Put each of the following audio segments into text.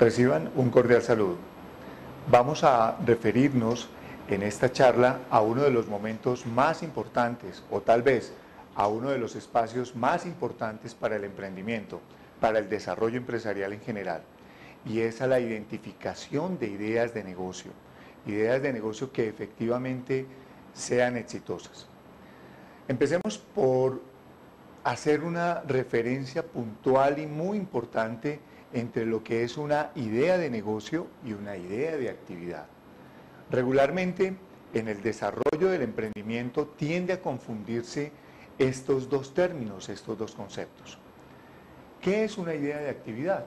Reciban un cordial saludo. Vamos a referirnos en esta charla a uno de los momentos más importantes, o tal vez a uno de los espacios más importantes para el emprendimiento, para el desarrollo empresarial en general, y es a la identificación de ideas de negocio que efectivamente sean exitosas. Empecemos por hacer una referencia puntual y muy importante entre lo que es una idea de negocio y una idea de actividad. Regularmente, en el desarrollo del emprendimiento tiende a confundirse estos dos términos, estos dos conceptos. ¿Qué es una idea de actividad?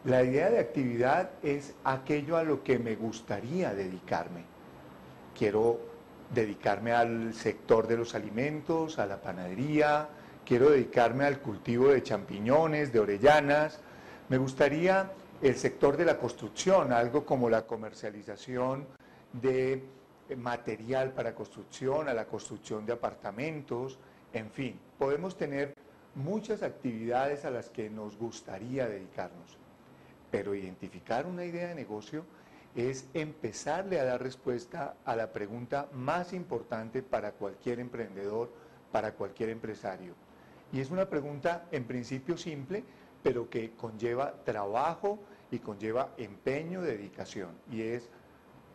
La idea de actividad es aquello a lo que me gustaría dedicarme. Quiero dedicarme al sector de los alimentos, a la panadería, quiero dedicarme al cultivo de champiñones, de orellanas. Me gustaría el sector de la construcción, algo como la comercialización de material para construcción, a la construcción de apartamentos, en fin, podemos tener muchas actividades a las que nos gustaría dedicarnos, pero identificar una idea de negocio es empezarle a dar respuesta a la pregunta más importante para cualquier emprendedor, para cualquier empresario. Y es una pregunta en principio simple, pero que conlleva trabajo y conlleva empeño, dedicación. Y es,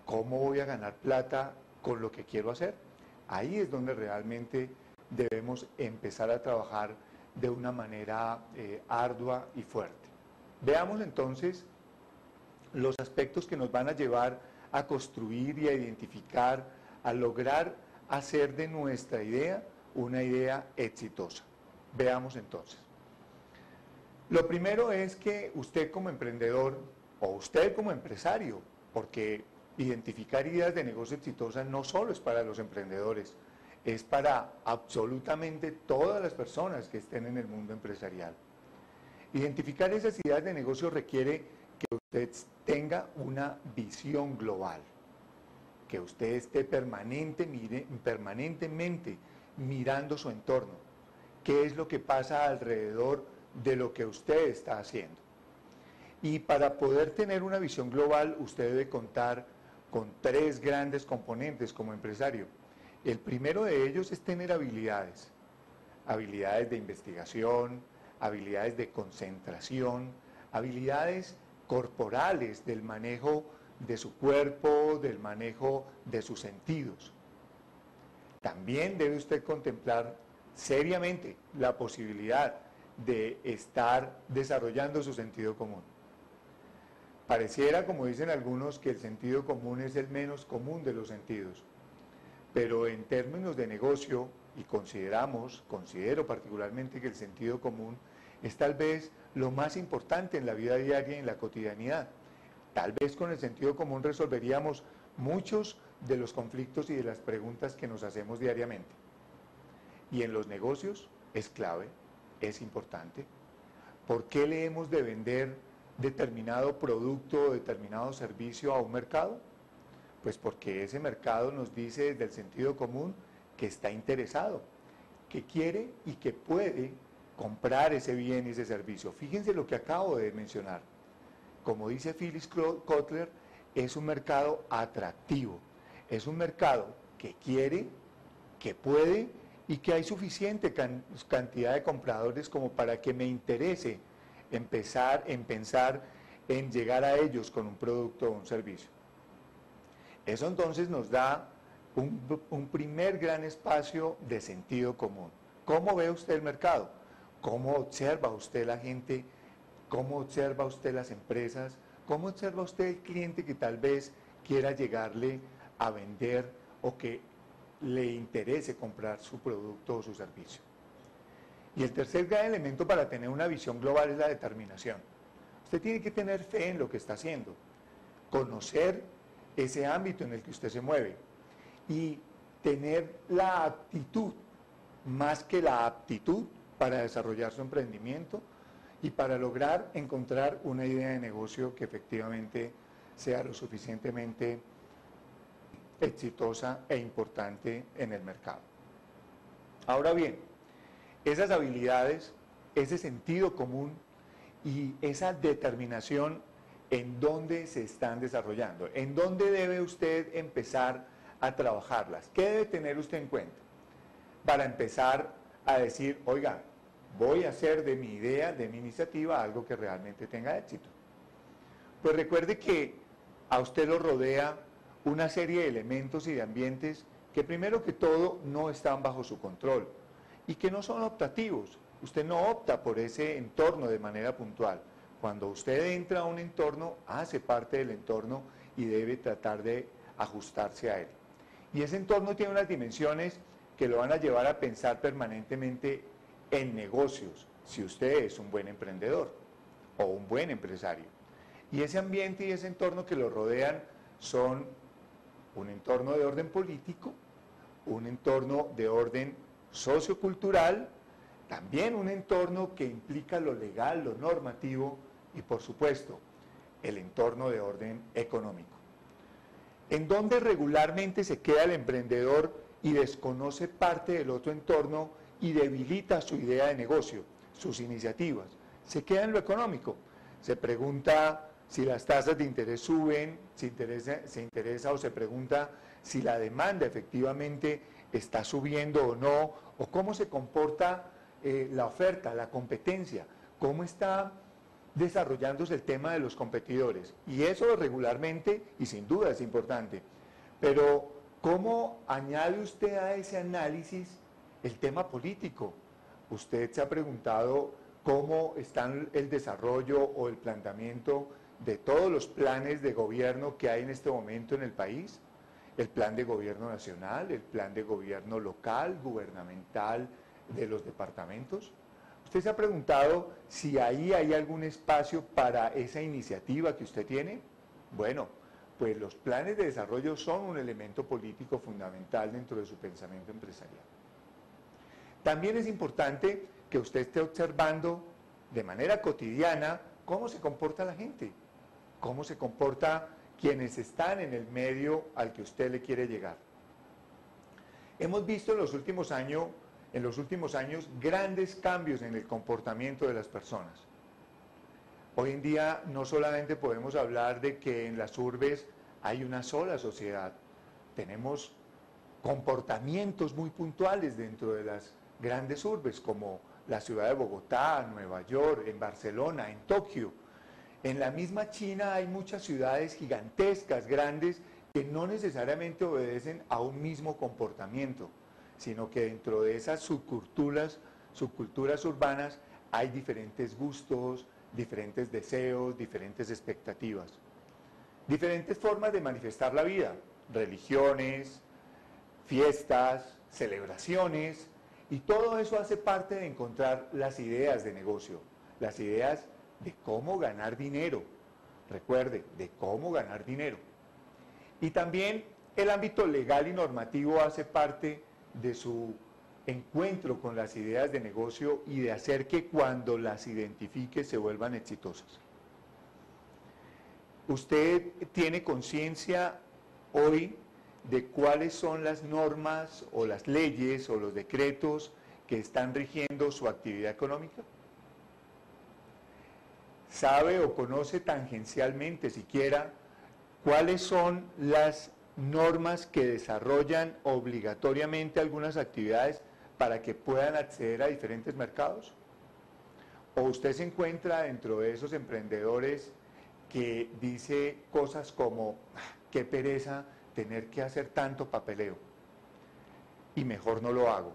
¿cómo voy a ganar plata con lo que quiero hacer? Ahí es donde realmente debemos empezar a trabajar de una manera ardua y fuerte. Veamos entonces los aspectos que nos van a llevar a construir y a identificar, a lograr hacer de nuestra idea una idea exitosa. Veamos entonces. Lo primero es que usted como emprendedor o usted como empresario, porque identificar ideas de negocio exitosas no solo es para los emprendedores, es para absolutamente todas las personas que estén en el mundo empresarial. Identificar esas ideas de negocio requiere que usted tenga una visión global, que usted esté permanentemente mirando su entorno, qué es lo que pasa alrededor de lo que usted está haciendo. Y para poder tener una visión global, usted debe contar con tres grandes componentes como empresario. El primero de ellos es tener habilidades, habilidades de investigación, habilidades de concentración, habilidades corporales del manejo de su cuerpo, del manejo de sus sentidos. También debe usted contemplar seriamente la posibilidad de estar desarrollando su sentido común. Pareciera, como dicen algunos, que el sentido común es el menos común de los sentidos, pero en términos de negocio, y considero particularmente que el sentido común es tal vez lo más importante en la vida diaria y en la cotidianidad. Tal vez con el sentido común resolveríamos muchos de los conflictos y de las preguntas que nos hacemos diariamente. Y en los negocios es clave, es importante. ¿Por qué le hemos de vender determinado producto o determinado servicio a un mercado? Pues porque ese mercado nos dice desde el sentido común que está interesado, que quiere y que puede comprar ese bien y ese servicio. Fíjense lo que acabo de mencionar. Como dice Phyllis Kotler, es un mercado atractivo, es un mercado que quiere, que puede y que hay suficiente cantidad de compradores como para que me interese pensar en llegar a ellos con un producto o un servicio. Eso entonces nos da un primer gran espacio de sentido común. ¿Cómo ve usted el mercado? ¿Cómo observa usted la gente? ¿Cómo observa usted las empresas? ¿Cómo observa usted el cliente que tal vez quiera llegarle a vender o que le interese comprar su producto o su servicio? Y el tercer gran elemento para tener una visión global es la determinación. Usted tiene que tener fe en lo que está haciendo, conocer ese ámbito en el que usted se mueve y tener la actitud más que la aptitud para desarrollar su emprendimiento y para lograr encontrar una idea de negocio que efectivamente sea lo suficientemente exitosa e importante en el mercado. Ahora bien, esas habilidades, ese sentido común y esa determinación en dónde se están desarrollando, en dónde debe usted empezar a trabajarlas, qué debe tener usted en cuenta para empezar a decir, oiga, voy a hacer de mi idea, de mi iniciativa, algo que realmente tenga éxito. Pues recuerde que a usted lo rodea una serie de elementos y de ambientes que primero que todo no están bajo su control y que no son optativos. Usted no opta por ese entorno de manera puntual. Cuando usted entra a un entorno, hace parte del entorno y debe tratar de ajustarse a él. Y ese entorno tiene unas dimensiones que lo van a llevar a pensar permanentemente en negocios, si usted es un buen emprendedor o un buen empresario. Y ese ambiente y ese entorno que lo rodean son un entorno de orden político, un entorno de orden sociocultural, también un entorno que implica lo legal, lo normativo y, por supuesto, el entorno de orden económico. En donde regularmente se queda el emprendedor y desconoce parte del otro entorno y debilita su idea de negocio, sus iniciativas. Se queda en lo económico. Se pregunta si las tasas de interés suben, se interesa o se pregunta si la demanda efectivamente está subiendo o no, o cómo se comporta la oferta, la competencia, cómo está desarrollándose el tema de los competidores. Y eso regularmente, y sin duda es importante, pero ¿cómo añade usted a ese análisis el tema político? Usted se ha preguntado cómo está el desarrollo o el planteamiento de todos los planes de gobierno que hay en este momento en el país, el plan de gobierno nacional, el plan de gobierno local, gubernamental de los departamentos. ¿Usted se ha preguntado si ahí hay algún espacio para esa iniciativa que usted tiene? Bueno, pues los planes de desarrollo son un elemento político fundamental dentro de su pensamiento empresarial. También es importante que usted esté observando de manera cotidiana cómo se comporta la gente, cómo se comporta quienes están en el medio al que usted le quiere llegar. Hemos visto en los últimos años grandes cambios en el comportamiento de las personas. Hoy en día no solamente podemos hablar de que en las urbes hay una sola sociedad, tenemos comportamientos muy puntuales dentro de las grandes urbes, como la ciudad de Bogotá, Nueva York, en Barcelona, en Tokio. En la misma China hay muchas ciudades gigantescas, grandes, que no necesariamente obedecen a un mismo comportamiento, sino que dentro de esas subculturas urbanas hay diferentes gustos, diferentes deseos, diferentes expectativas, diferentes formas de manifestar la vida, religiones, fiestas, celebraciones, y todo eso hace parte de encontrar las ideas de negocio, las ideas de cómo ganar dinero. Recuerde, de cómo ganar dinero. Y también el ámbito legal y normativo hace parte de su encuentro con las ideas de negocio y de hacer que cuando las identifique se vuelvan exitosas. ¿Usted tiene conciencia hoy de cuáles son las normas o las leyes o los decretos que están rigiendo su actividad económica? ¿Sabe o conoce tangencialmente siquiera cuáles son las normas que desarrollan obligatoriamente algunas actividades para que puedan acceder a diferentes mercados? ¿O usted se encuentra dentro de esos emprendedores que dice cosas como, qué pereza tener que hacer tanto papeleo y mejor no lo hago?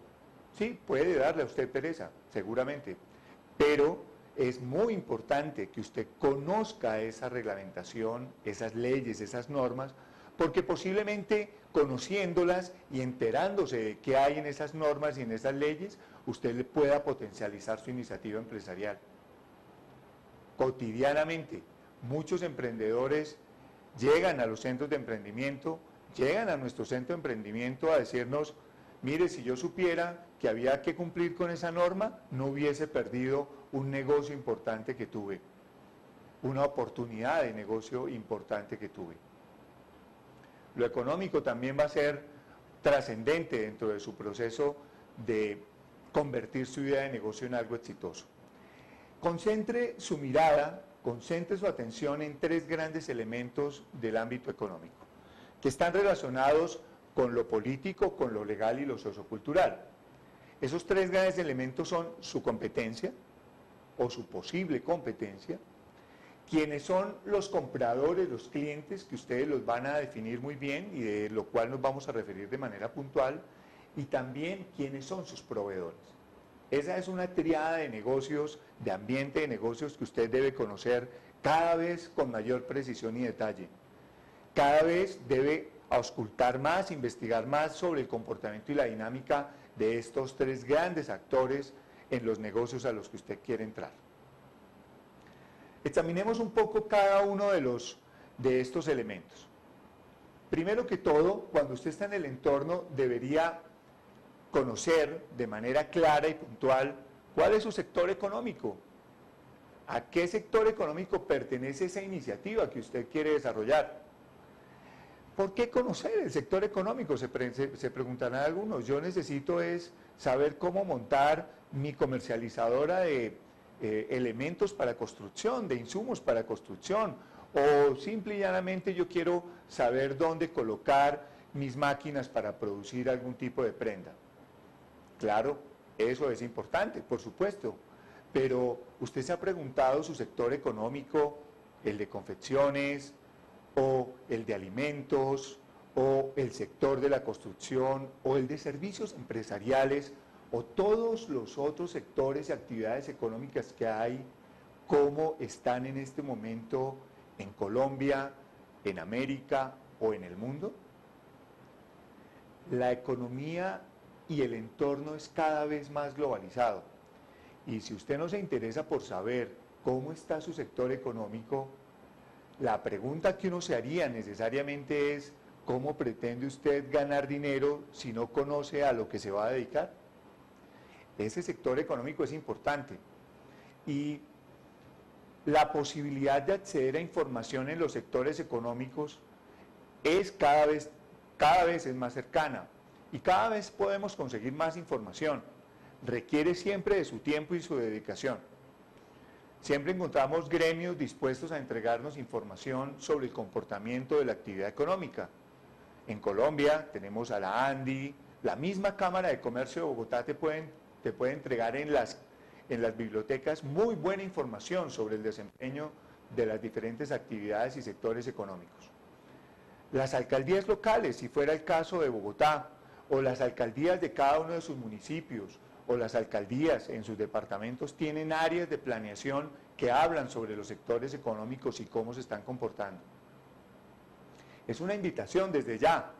Sí, puede darle a usted pereza, seguramente, pero es muy importante que usted conozca esa reglamentación, esas leyes, esas normas, porque posiblemente conociéndolas y enterándose de qué hay en esas normas y en esas leyes, usted le pueda potencializar su iniciativa empresarial. Cotidianamente, muchos emprendedores llegan a los centros de emprendimiento, llegan a nuestro centro de emprendimiento a decirnos, mire, si yo supiera que había que cumplir con esa norma, no hubiese perdido un negocio importante que tuve, una oportunidad de negocio importante que tuve. Lo económico también va a ser trascendente dentro de su proceso de convertir su idea de negocio en algo exitoso. Concentre su mirada concentre su atención en tres grandes elementos del ámbito económico, que están relacionados con lo político, con lo legal y lo sociocultural. Esos tres grandes elementos son su competencia o su posible competencia, quienes son los compradores, los clientes, que ustedes los van a definir muy bien y de lo cual nos vamos a referir de manera puntual, y también quiénes son sus proveedores. Esa es una triada de negocios, de ambiente de negocios que usted debe conocer cada vez con mayor precisión y detalle. Cada vez debe auscultar más, investigar más sobre el comportamiento y la dinámica de estos tres grandes actores en los negocios a los que usted quiere entrar. Examinemos un poco cada uno de estos elementos. Primero que todo, cuando usted está en el entorno, debería conocer de manera clara y puntual cuál es su sector económico, a qué sector económico pertenece esa iniciativa que usted quiere desarrollar. ¿Por qué conocer el sector económico? Se preguntarán algunos. Yo necesito saber cómo montar mi comercializadora de elementos para construcción, de insumos para construcción, o simple y llanamente yo quiero saber dónde colocar mis máquinas para producir algún tipo de prenda. Claro, eso es importante, por supuesto, pero usted se ha preguntado su sector económico, el de confecciones, o el de alimentos, o el sector de la construcción, o el de servicios empresariales, o todos los otros sectores y actividades económicas que hay, cómo están en este momento en Colombia, en América o en el mundo. La economía y el entorno es cada vez más globalizado. Y si usted no se interesa por saber cómo está su sector económico, la pregunta que uno se haría necesariamente es: ¿cómo pretende usted ganar dinero si no conoce a lo que se va a dedicar? Ese sector económico es importante. Y la posibilidad de acceder a información en los sectores económicos es cada vez es más cercana. Y cada vez podemos conseguir más información. Requiere siempre de su tiempo y su dedicación. Siempre encontramos gremios dispuestos a entregarnos información sobre el comportamiento de la actividad económica. En Colombia tenemos a la ANDI, la misma Cámara de Comercio de Bogotá te puede entregar en las bibliotecas muy buena información sobre el desempeño de las diferentes actividades y sectores económicos. Las alcaldías locales, si fuera el caso de Bogotá, o las alcaldías de cada uno de sus municipios, o las alcaldías en sus departamentos, tienen áreas de planeación que hablan sobre los sectores económicos y cómo se están comportando. Es una invitación desde ya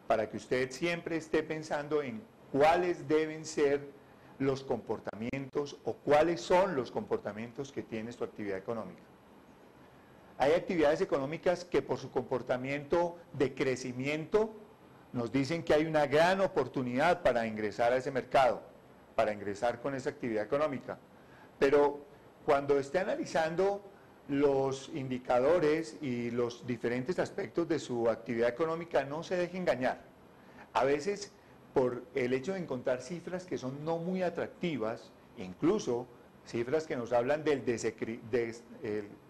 para que usted siempre esté pensando en cuáles deben ser los comportamientos o cuáles son los comportamientos que tiene su actividad económica. Hay actividades económicas que por su comportamiento de crecimiento nos dicen que hay una gran oportunidad para ingresar a ese mercado, para ingresar con esa actividad económica. Pero cuando esté analizando los indicadores y los diferentes aspectos de su actividad económica, no se deje engañar. A veces, por el hecho de encontrar cifras que son no muy atractivas, incluso cifras que nos hablan del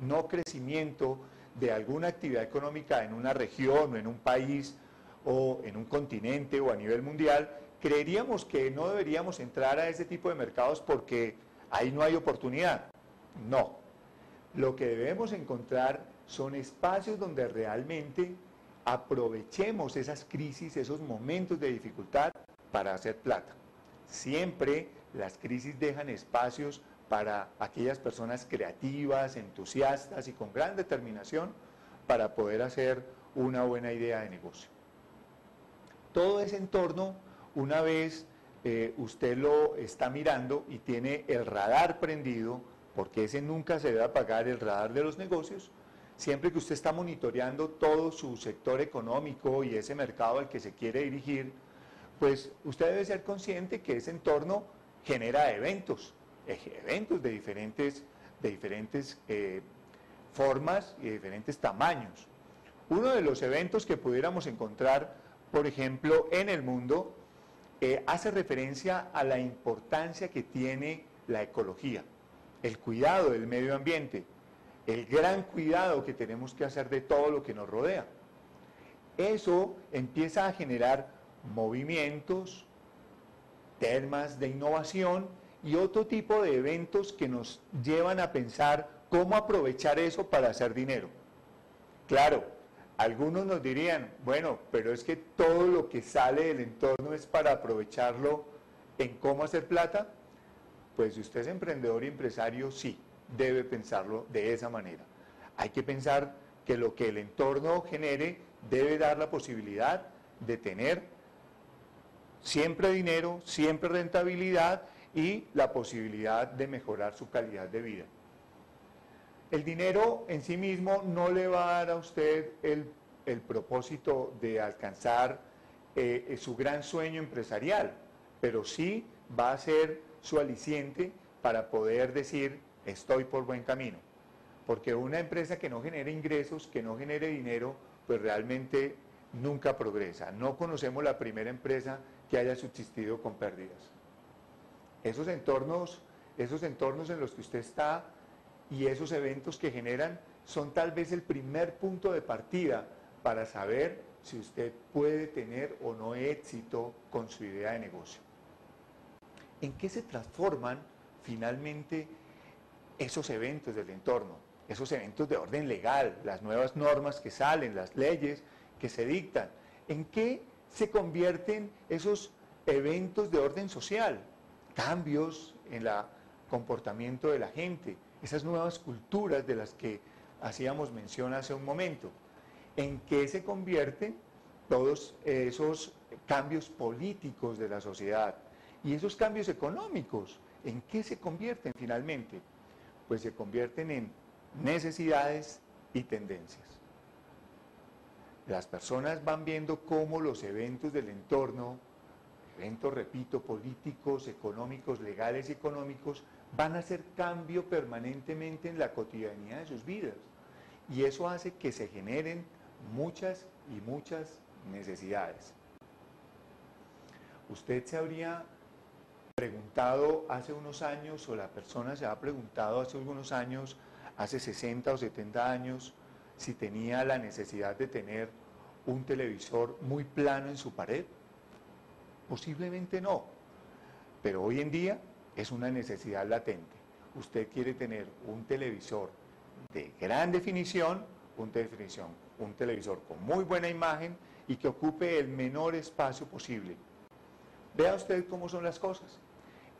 no crecimiento de alguna actividad económica en una región o en un país o en un continente o a nivel mundial, creeríamos que no deberíamos entrar a ese tipo de mercados porque ahí no hay oportunidad. No. Lo que debemos encontrar son espacios donde realmente aprovechemos esas crisis, esos momentos de dificultad para hacer plata. Siempre las crisis dejan espacios para aquellas personas creativas, entusiastas y con gran determinación para poder hacer una buena idea de negocio. Todo ese entorno, una vez usted lo está mirando y tiene el radar prendido, porque ese nunca se debe apagar, el radar de los negocios, siempre que usted está monitoreando todo su sector económico y ese mercado al que se quiere dirigir, pues usted debe ser consciente que ese entorno genera eventos de diferentes formas y de diferentes tamaños. Uno de los eventos que pudiéramos encontrar, por ejemplo, en el mundo, hace referencia a la importancia que tiene la ecología, el cuidado del medio ambiente. el gran cuidado que tenemos que hacer de todo lo que nos rodea. Eso empieza a generar movimientos, temas de innovación y otro tipo de eventos que nos llevan a pensar cómo aprovechar eso para hacer dinero. Claro, algunos nos dirían, bueno, pero es que todo lo que sale del entorno es para aprovecharlo en cómo hacer plata. Pues si usted es emprendedor y empresario, sí, debe pensarlo de esa manera. Hay que pensar que lo que el entorno genere debe dar la posibilidad de tener siempre dinero, siempre rentabilidad y la posibilidad de mejorar su calidad de vida. El dinero en sí mismo no le va a dar a usted el propósito de alcanzar su gran sueño empresarial, pero sí va a ser su aliciente para poder decir, estoy por buen camino. Porque una empresa que no genere ingresos, que no genere dinero, pues realmente nunca progresa. No conocemos la primera empresa que haya subsistido con pérdidas. Esos entornos en los que usted está y esos eventos que generan son tal vez el primer punto de partida para saber si usted puede tener o no éxito con su idea de negocio. ¿En qué se transforman finalmente esos eventos del entorno? Esos eventos de orden legal, las nuevas normas que salen, las leyes que se dictan. ¿En qué se convierten esos eventos de orden social? Cambios en el comportamiento de la gente, esas nuevas culturas de las que hacíamos mención hace un momento. ¿En qué se convierten todos esos cambios políticos de la sociedad? Y esos cambios económicos, ¿en qué se convierten finalmente? Pues se convierten en necesidades y tendencias. Las personas van viendo cómo los eventos del entorno, eventos, repito, políticos, económicos, legales y económicos, van a hacer cambio permanentemente en la cotidianidad de sus vidas. Y eso hace que se generen muchas y muchas necesidades. Usted se habría preguntado hace unos años, o la persona se ha preguntado hace algunos años, hace 60 o 70 años, si tenía la necesidad de tener un televisor muy plano en su pared. Posiblemente no, pero hoy en día es una necesidad latente. Usted quiere tener un televisor de gran definición, un televisor con muy buena imagen y que ocupe el menor espacio posible. Vea usted cómo son las cosas.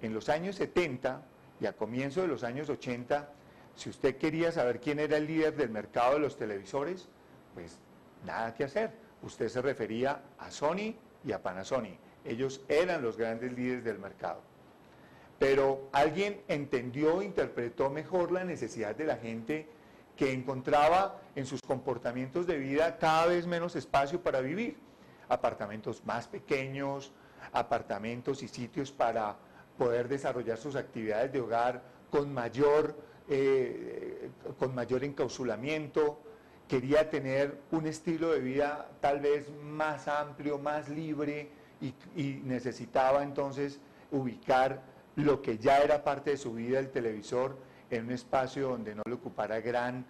En los años 70 y a comienzo de los años 80, si usted quería saber quién era el líder del mercado de los televisores, pues nada que hacer. Usted se refería a Sony y a Panasonic. Ellos eran los grandes líderes del mercado. Pero alguien entendió, interpretó mejor la necesidad de la gente que encontraba en sus comportamientos de vida cada vez menos espacio para vivir. Apartamentos más pequeños, apartamentos y sitios para poder desarrollar sus actividades de hogar con mayor encausulamiento. Quería tener un estilo de vida tal vez más amplio, más libre y necesitaba entonces ubicar lo que ya era parte de su vida, el televisor, en un espacio donde no le ocupara gran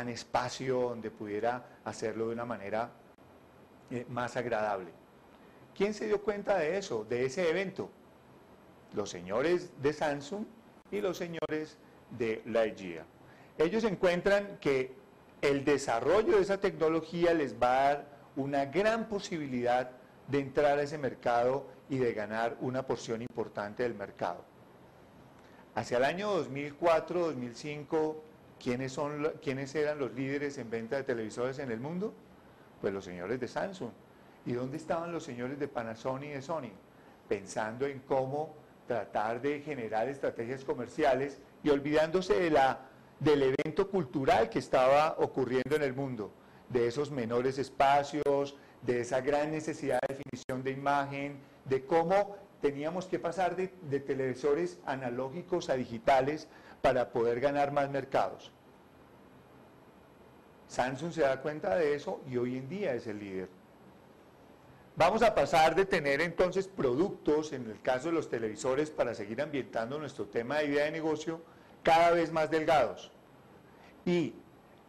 espacio, donde pudiera hacerlo de una manera más agradable. ¿Quién se dio cuenta de eso, de ese evento? Los señores de Samsung y los señores de LG. Ellos encuentran que el desarrollo de esa tecnología les va a dar una gran posibilidad de entrar a ese mercado y de ganar una porción importante del mercado. Hacia el año 2004-2005, ¿quiénes eran los líderes en venta de televisores en el mundo? Pues los señores de Samsung. ¿Y dónde estaban los señores de Panasonic y de Sony? Pensando en cómo tratar de generar estrategias comerciales y olvidándose del evento cultural que estaba ocurriendo en el mundo, de esos menores espacios, de esa gran necesidad de definición de imagen, de cómo teníamos que pasar de televisores analógicos a digitales para poder ganar más mercados. Samsung se da cuenta de eso y hoy en día es el líder. Vamos a pasar de tener entonces productos, en el caso de los televisores, para seguir ambientando nuestro tema de idea de negocio, cada vez más delgados. Y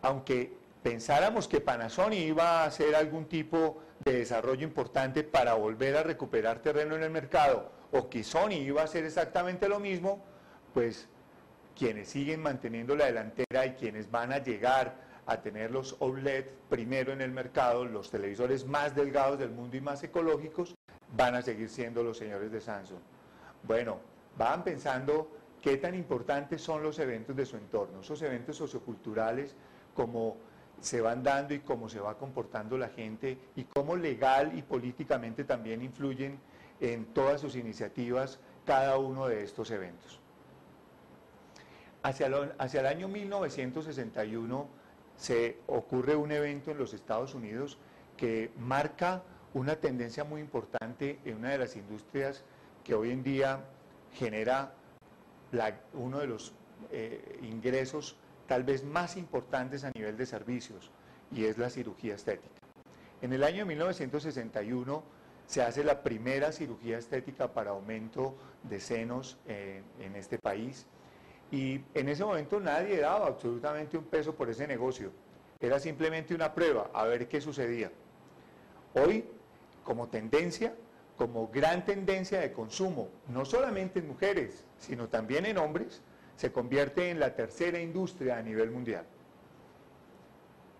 aunque pensáramos que Panasonic iba a hacer algún tipo de desarrollo importante para volver a recuperar terreno en el mercado, o que Sony iba a hacer exactamente lo mismo, pues quienes siguen manteniendo la delantera y quienes van a llegar a tener los OLED primero en el mercado, los televisores más delgados del mundo y más ecológicos, van a seguir siendo los señores de Samsung. Bueno, van pensando qué tan importantes son los eventos de su entorno, esos eventos socioculturales, cómo se van dando y cómo se va comportando la gente y cómo legal y políticamente también influyen en todas sus iniciativas cada uno de estos eventos. Hacia el año 1961 se ocurre un evento en los Estados Unidos que marca una tendencia muy importante en una de las industrias que hoy en día genera uno de los ingresos tal vez más importantes a nivel de servicios, y es la cirugía estética. En el año 1961 se hace la primera cirugía estética para aumento de senos en este país, y en ese momento nadie daba absolutamente un peso por ese negocio. Era simplemente una prueba, a ver qué sucedía. Hoy, como tendencia, como gran tendencia de consumo, no solamente en mujeres, sino también en hombres, se convierte en la tercera industria a nivel mundial.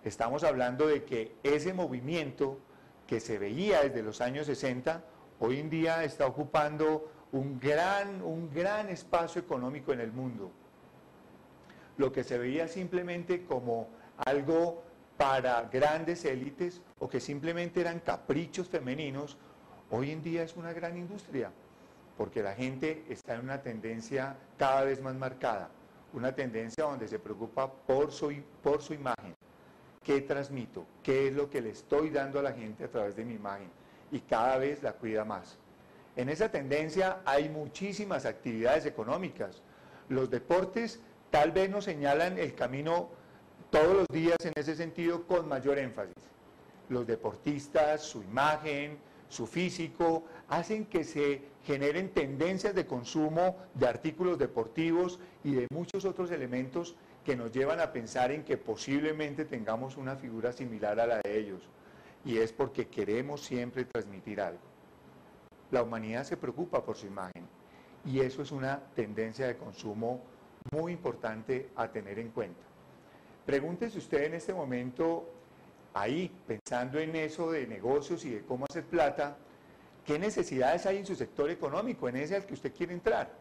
Estamos hablando de que ese movimiento que se veía desde los años 60, hoy en día está ocupando un gran espacio económico en el mundo. Lo que se veía simplemente como algo para grandes élites o que simplemente eran caprichos femeninos, hoy en día es una gran industria, porque la gente está en una tendencia cada vez más marcada, una tendencia donde se preocupa por su imagen. ¿Qué transmito? ¿Qué es lo que le estoy dando a la gente a través de mi imagen? Y cada vez la cuida más. En esa tendencia hay muchísimas actividades económicas. Los deportes tal vez nos señalan el camino todos los días en ese sentido con mayor énfasis. Los deportistas, su imagen, su físico, hacen que se generen tendencias de consumo de artículos deportivos y de muchos otros elementos que nos llevan a pensar en que posiblemente tengamos una figura similar a la de ellos. Y es porque queremos siempre transmitir algo. La humanidad se preocupa por su imagen y eso es una tendencia de consumo muy importante a tener en cuenta. Pregúntese usted en este momento, ahí, pensando en eso de negocios y de cómo hacer plata, ¿qué necesidades hay en su sector económico, en ese al que usted quiere entrar?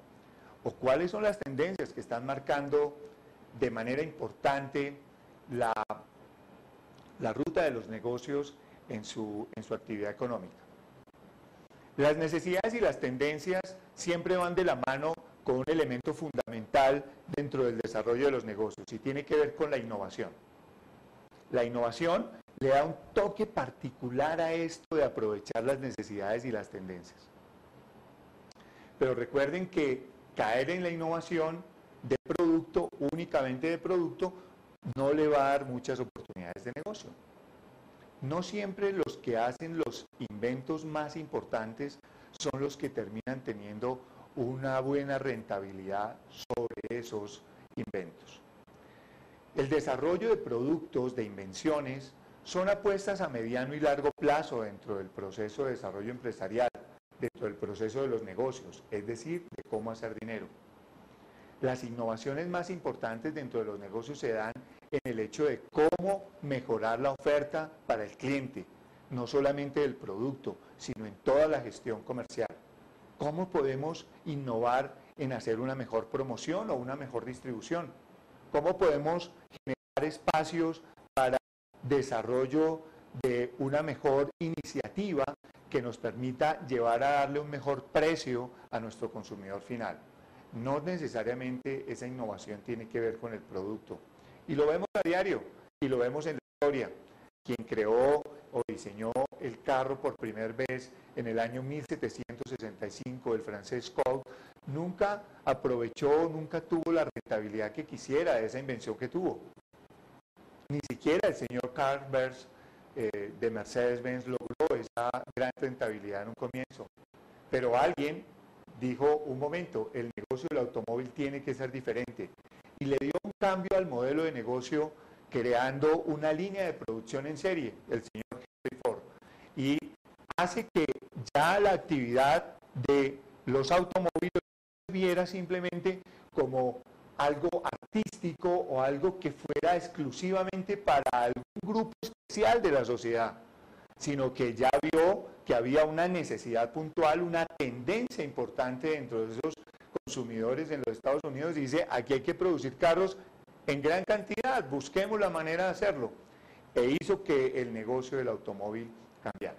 ¿O cuáles son las tendencias que están marcando de manera importante la ruta de los negocios en su actividad económica? Las necesidades y las tendencias siempre van de la mano con un elemento fundamental dentro del desarrollo de los negocios y tiene que ver con la innovación. La innovación le da un toque particular a esto de aprovechar las necesidades y las tendencias. Pero recuerden que caer en la innovación de producto, únicamente de producto, no le va a dar muchas oportunidades de negocio. No siempre los que hacen los inventos más importantes son los que terminan teniendo una buena rentabilidad sobre esos inventos. El desarrollo de productos, de invenciones, son apuestas a mediano y largo plazo dentro del proceso de desarrollo empresarial, dentro del proceso de los negocios, es decir, de cómo hacer dinero. Las innovaciones más importantes dentro de los negocios se dan en el hecho de cómo mejorar la oferta para el cliente, no solamente del producto, sino en toda la gestión comercial. ¿Cómo podemos innovar en hacer una mejor promoción o una mejor distribución? ¿Cómo podemos generar espacios para desarrollo de una mejor iniciativa que nos permita llevar a darle un mejor precio a nuestro consumidor final? No necesariamente esa innovación tiene que ver con el producto. Y lo vemos a diario, y lo vemos en la historia. Quien creó o diseñó el carro por primera vez en el año 1765, el francés Colt, nunca aprovechó, nunca tuvo la rentabilidad que quisiera de esa invención que tuvo. Ni siquiera el señor Carl Benz de Mercedes-Benz logró esa gran rentabilidad en un comienzo. Pero alguien dijo, un momento, el negocio del automóvil tiene que ser diferente. y le dio un cambio al modelo de negocio creando una línea de producción en serie, el señor Henry Ford. Y hace que ya la actividad de los automóviles se viera simplemente como algo artístico o algo que fuera exclusivamente para algún grupo especial de la sociedad, sino que ya vio que había una necesidad puntual, una tendencia importante dentro de esos consumidores en los Estados Unidos. Dice, aquí hay que producir carros en gran cantidad, busquemos la manera de hacerlo. E hizo que el negocio del automóvil cambiara.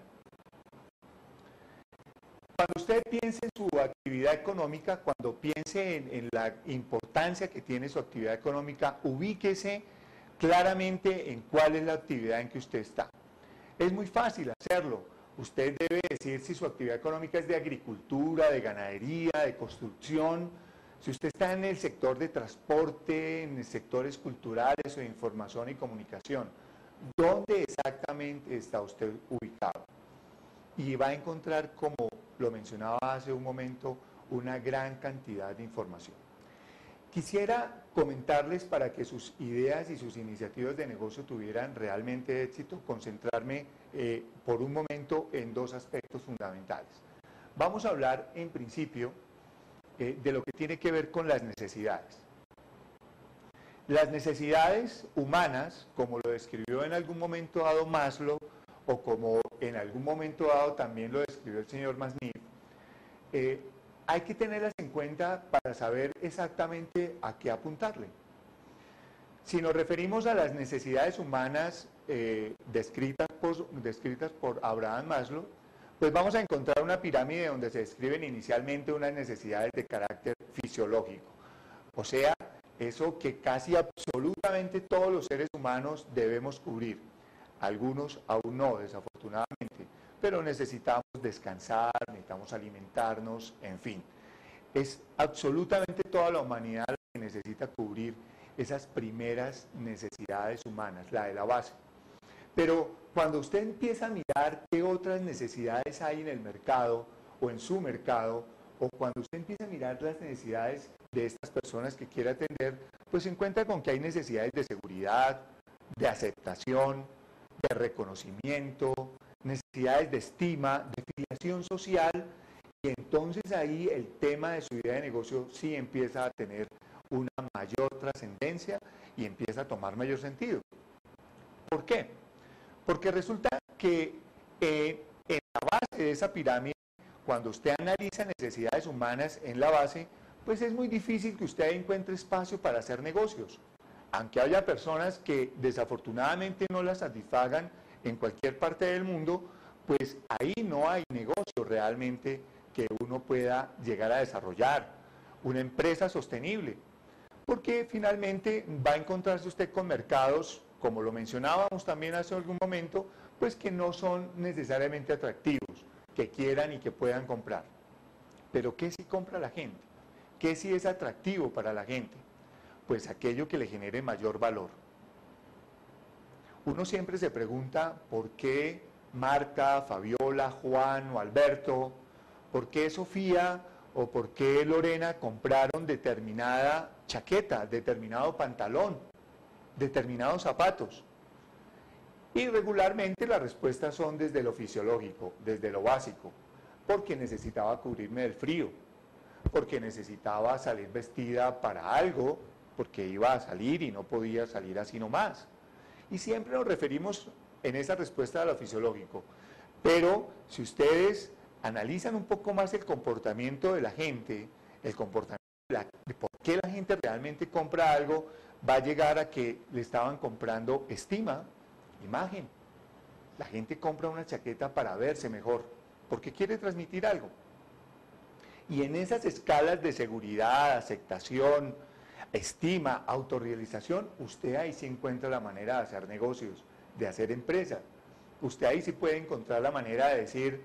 Cuando usted piense en su actividad económica, cuando piense en la importancia que tiene su actividad económica, ubíquese claramente en cuál es la actividad en que usted está. Es muy fácil hacerlo. Usted debe decir si su actividad económica es de agricultura, de ganadería, de construcción. Si usted está en el sector de transporte, en sectores culturales o de información y comunicación, ¿dónde exactamente está usted ubicado? Y va a encontrar, como lo mencionaba hace un momento, una gran cantidad de información. Quisiera comentarles, para que sus ideas y sus iniciativas de negocio tuvieran realmente éxito, concentrarme por un momento en dos aspectos fundamentales. Vamos a hablar en principio de lo que tiene que ver con las necesidades. Las necesidades humanas, como lo describió en algún momento dado Maslow, o como en algún momento dado también lo describió el señor Masniff, hay que tenerlas en cuenta para saber exactamente a qué apuntarle. Si nos referimos a las necesidades humanas descritas por Abraham Maslow, pues vamos a encontrar una pirámide donde se describen inicialmente unas necesidades de carácter fisiológico. O sea, eso que casi absolutamente todos los seres humanos debemos cubrir. Algunos aún no, desafortunadamente, pero necesitamos descansar, necesitamos alimentarnos, en fin. Es absolutamente toda la humanidad la que necesita cubrir esas primeras necesidades humanas, la de la base. Pero cuando usted empieza a mirar qué otras necesidades hay en el mercado o en su mercado, o cuando usted empieza a mirar las necesidades de estas personas que quiere atender, pues se encuentra con que hay necesidades de seguridad, de aceptación, de reconocimiento, necesidades de estima, de filiación social, y entonces ahí el tema de su idea de negocio sí empieza a tener una mayor trascendencia y empieza a tomar mayor sentido. ¿Por qué? Porque resulta que en la base de esa pirámide, cuando usted analiza necesidades humanas en la base, pues es muy difícil que usted encuentre espacio para hacer negocios. Aunque haya personas que desafortunadamente no las satisfagan en cualquier parte del mundo, pues ahí no hay negocio realmente que uno pueda llegar a desarrollar, una empresa sostenible, porque finalmente va a encontrarse usted con mercados, como lo mencionábamos también hace algún momento, pues que no son necesariamente atractivos, que quieran y que puedan comprar. Pero ¿qué sí compra la gente? ¿Qué sí es atractivo para la gente? Pues aquello que le genere mayor valor. Uno siempre se pregunta por qué Marta, Fabiola, Juan o Alberto, por qué Sofía o por qué Lorena compraron determinada chaqueta, determinado pantalón, determinados zapatos. Y regularmente las respuestas son desde lo fisiológico, desde lo básico, porque necesitaba cubrirme del frío, porque necesitaba salir vestida para algo, porque iba a salir y no podía salir así nomás. Y siempre nos referimos en esa respuesta a lo fisiológico. Pero si ustedes analizan un poco más el comportamiento de la gente, el comportamiento de por qué la gente realmente compra algo, va a llegar a que le estaban comprando estima, imagen. La gente compra una chaqueta para verse mejor, porque quiere transmitir algo. Y en esas escalas de seguridad, aceptación, estima, autorrealización, usted ahí sí encuentra la manera de hacer negocios, de hacer empresa. Usted ahí sí puede encontrar la manera de decir,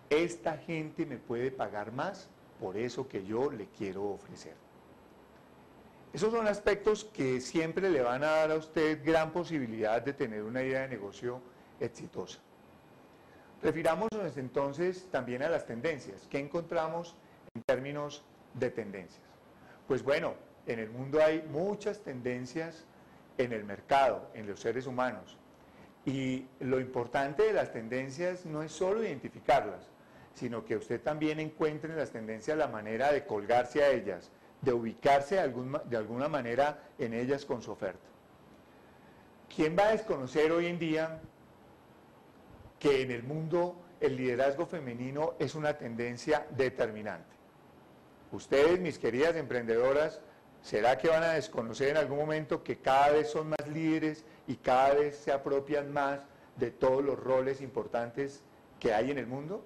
esta gente me puede pagar más por eso que yo le quiero ofrecer. Esos son aspectos que siempre le van a dar a usted gran posibilidad de tener una idea de negocio exitosa. Refirámonos entonces también a las tendencias. ¿Qué encontramos en términos de tendencias? Pues bueno, En el mundo hay muchas tendencias en el mercado, en los seres humanos. Y lo importante de las tendencias no es solo identificarlas, sino que usted también encuentre en las tendencias la manera de colgarse a ellas, de ubicarse de alguna manera en ellas con su oferta. ¿Quién va a desconocer hoy en día que en el mundo el liderazgo femenino es una tendencia determinante? Ustedes, mis queridas emprendedoras, ¿será que van a desconocer en algún momento que cada vez son más líderes y cada vez se apropian más de todos los roles importantes que hay en el mundo?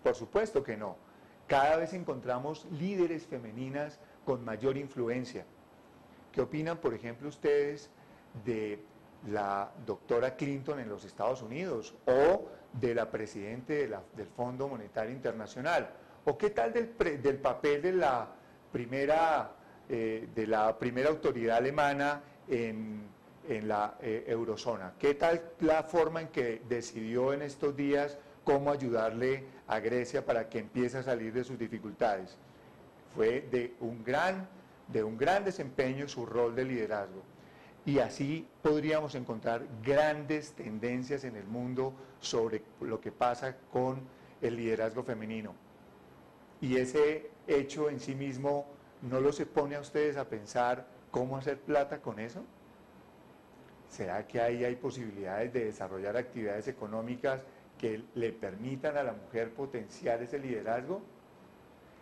Por supuesto que no. Cada vez encontramos líderes femeninas con mayor influencia. ¿Qué opinan, por ejemplo, ustedes de la doctora Clinton en los Estados Unidos o de la presidenta del Fondo Monetario Internacional? ¿O qué tal del papel de la primera autoridad alemana en la eurozona? ¿Qué tal la forma en que decidió en estos días cómo ayudarle a Grecia para que empiece a salir de sus dificultades? Fue de un gran desempeño su rol de liderazgo. Y así podríamos encontrar grandes tendencias en el mundo sobre lo que pasa con el liderazgo femenino. Y ese hecho en sí mismo, ¿no los pone a ustedes a pensar cómo hacer plata con eso? ¿Será que ahí hay posibilidades de desarrollar actividades económicas que le permitan a la mujer potenciar ese liderazgo?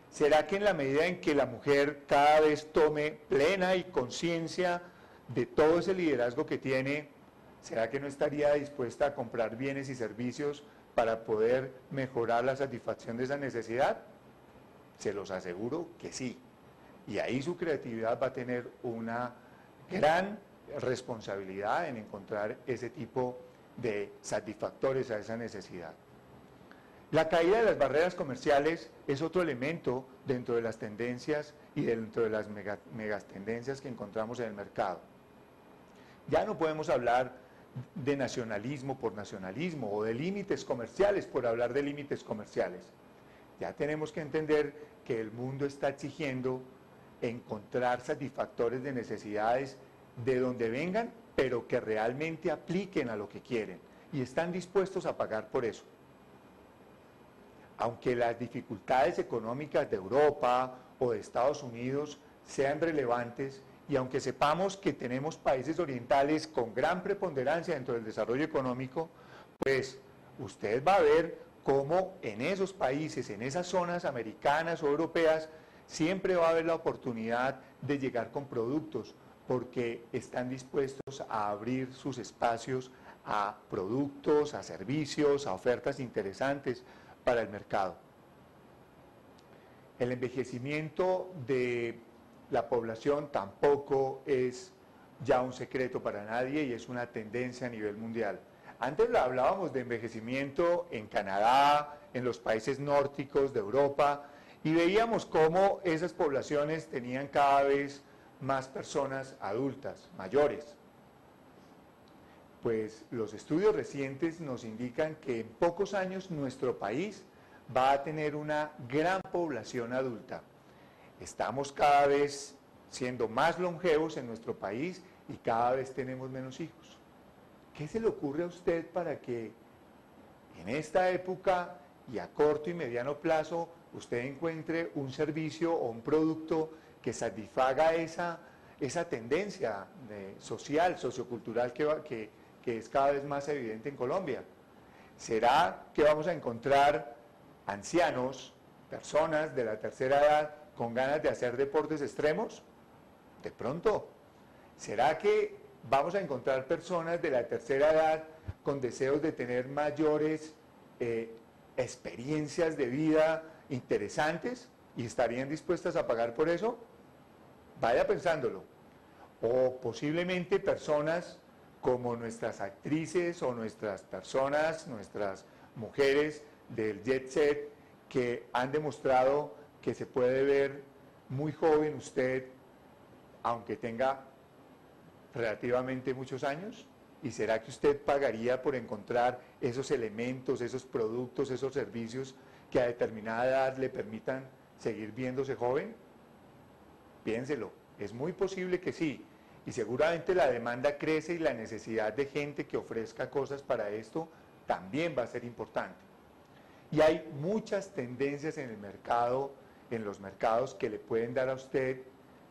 ¿Será que en la medida en que la mujer cada vez tome plena y conciencia de todo ese liderazgo que tiene, será que no estaría dispuesta a comprar bienes y servicios para poder mejorar la satisfacción de esa necesidad? Se los aseguro que sí. Y ahí su creatividad va a tener una gran responsabilidad en encontrar ese tipo de satisfactores a esa necesidad. La caída de las barreras comerciales es otro elemento dentro de las tendencias y dentro de las megatendencias que encontramos en el mercado. Ya no podemos hablar de nacionalismo por nacionalismo o de límites comerciales por hablar de límites comerciales. Ya tenemos que entender que el mundo está exigiendo encontrar satisfactores de necesidades de donde vengan, pero que realmente apliquen a lo que quieren y están dispuestos a pagar por eso. Aunque las dificultades económicas de Europa o de Estados Unidos sean relevantes, y aunque sepamos que tenemos países orientales con gran preponderancia dentro del desarrollo económico, pues usted va a ver cómo en esos países, en esas zonas americanas o europeas, siempre va a haber la oportunidad de llegar con productos, porque están dispuestos a abrir sus espacios a productos, a servicios, a ofertas interesantes para el mercado. El envejecimiento de la población tampoco es ya un secreto para nadie y es una tendencia a nivel mundial. Antes hablábamos de envejecimiento en Canadá, en los países nórdicos de Europa, y veíamos cómo esas poblaciones tenían cada vez más personas adultas, mayores. Pues los estudios recientes nos indican que en pocos años nuestro país va a tener una gran población adulta. Estamos cada vez siendo más longevos en nuestro país y cada vez tenemos menos hijos. ¿Qué se le ocurre a usted para que en esta época y a corto y mediano plazo usted encuentre un servicio o un producto que satisfaga esa tendencia social, sociocultural que es cada vez más evidente en Colombia? ¿Será que vamos a encontrar ancianos, personas de la tercera edad con ganas de hacer deportes extremos? De pronto. ¿Será que vamos a encontrar personas de la tercera edad con deseos de tener mayores experiencias de vida interesantes y estarían dispuestas a pagar por eso? Vaya pensándolo. O posiblemente personas como nuestras actrices o nuestras personas, nuestras mujeres del jet set, que han demostrado que se puede ver muy joven usted, aunque tenga relativamente muchos años. ¿Y será que usted pagaría por encontrar esos elementos, esos productos, esos servicios que a determinada edad le permitan seguir viéndose joven? Piénselo. Es muy posible que sí. Y seguramente la demanda crece y la necesidad de gente que ofrezca cosas para esto también va a ser importante. Y hay muchas tendencias en el mercado, en los mercados, que le pueden dar a usted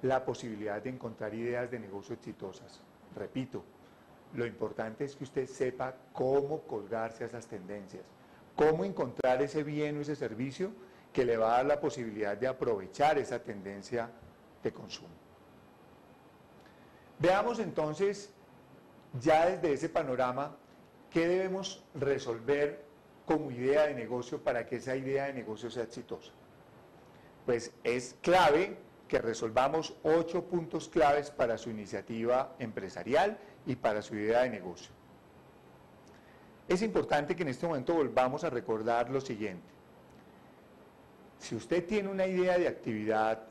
la posibilidad de encontrar ideas de negocio exitosas. Repito, lo importante es que usted sepa cómo colgarse a esas tendencias, cómo encontrar ese bien o ese servicio que le va a dar la posibilidad de aprovechar esa tendencia de consumo. Veamos entonces, ya desde ese panorama, qué debemos resolver como idea de negocio para que esa idea de negocio sea exitosa. Pues es clave que resolvamos 8 puntos claves para su iniciativa empresarial y para su idea de negocio. Es importante que en este momento volvamos a recordar lo siguiente. Si usted tiene una idea de actividad,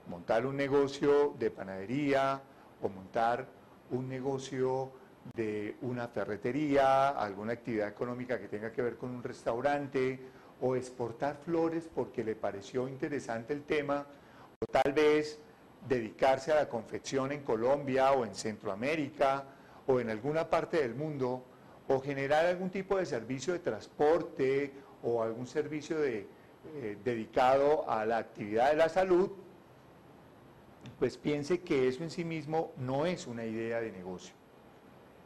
montar un negocio de panadería o montar un negocio de una ferretería, alguna actividad económica que tenga que ver con un restaurante, o exportar flores porque le pareció interesante el tema, o tal vez dedicarse a la confección en Colombia o en Centroamérica o en alguna parte del mundo, o generar algún tipo de servicio de transporte o algún servicio dedicado a la actividad de la salud, pues piense que eso en sí mismo no es una idea de negocio.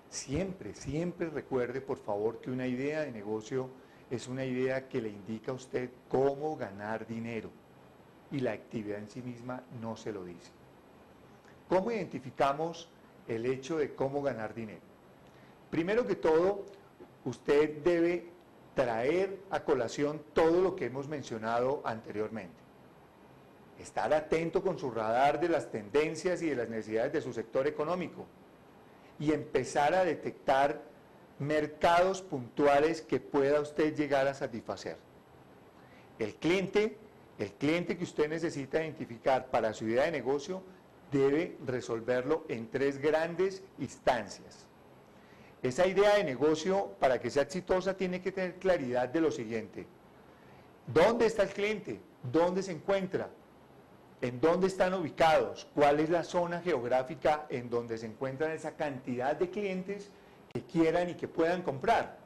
Siempre, siempre recuerde, por favor, que una idea de negocio es una idea que le indica a usted cómo ganar dinero, y la actividad en sí misma no se lo dice. ¿Cómo identificamos el hecho de cómo ganar dinero? Primero que todo, usted debe traer a colación todo lo que hemos mencionado anteriormente. Estar atento con su radar de las tendencias y de las necesidades de su sector económico y empezar a detectar mercados puntuales que pueda usted llegar a satisfacer. El cliente que usted necesita identificar para su idea de negocio debe resolverlo en 3 grandes instancias. Esa idea de negocio, para que sea exitosa, tiene que tener claridad de lo siguiente. ¿Dónde está el cliente? ¿Dónde se encuentra? ¿En dónde están ubicados? ¿Cuál es la zona geográfica en donde se encuentran esa cantidad de clientes que quieran y que puedan comprar?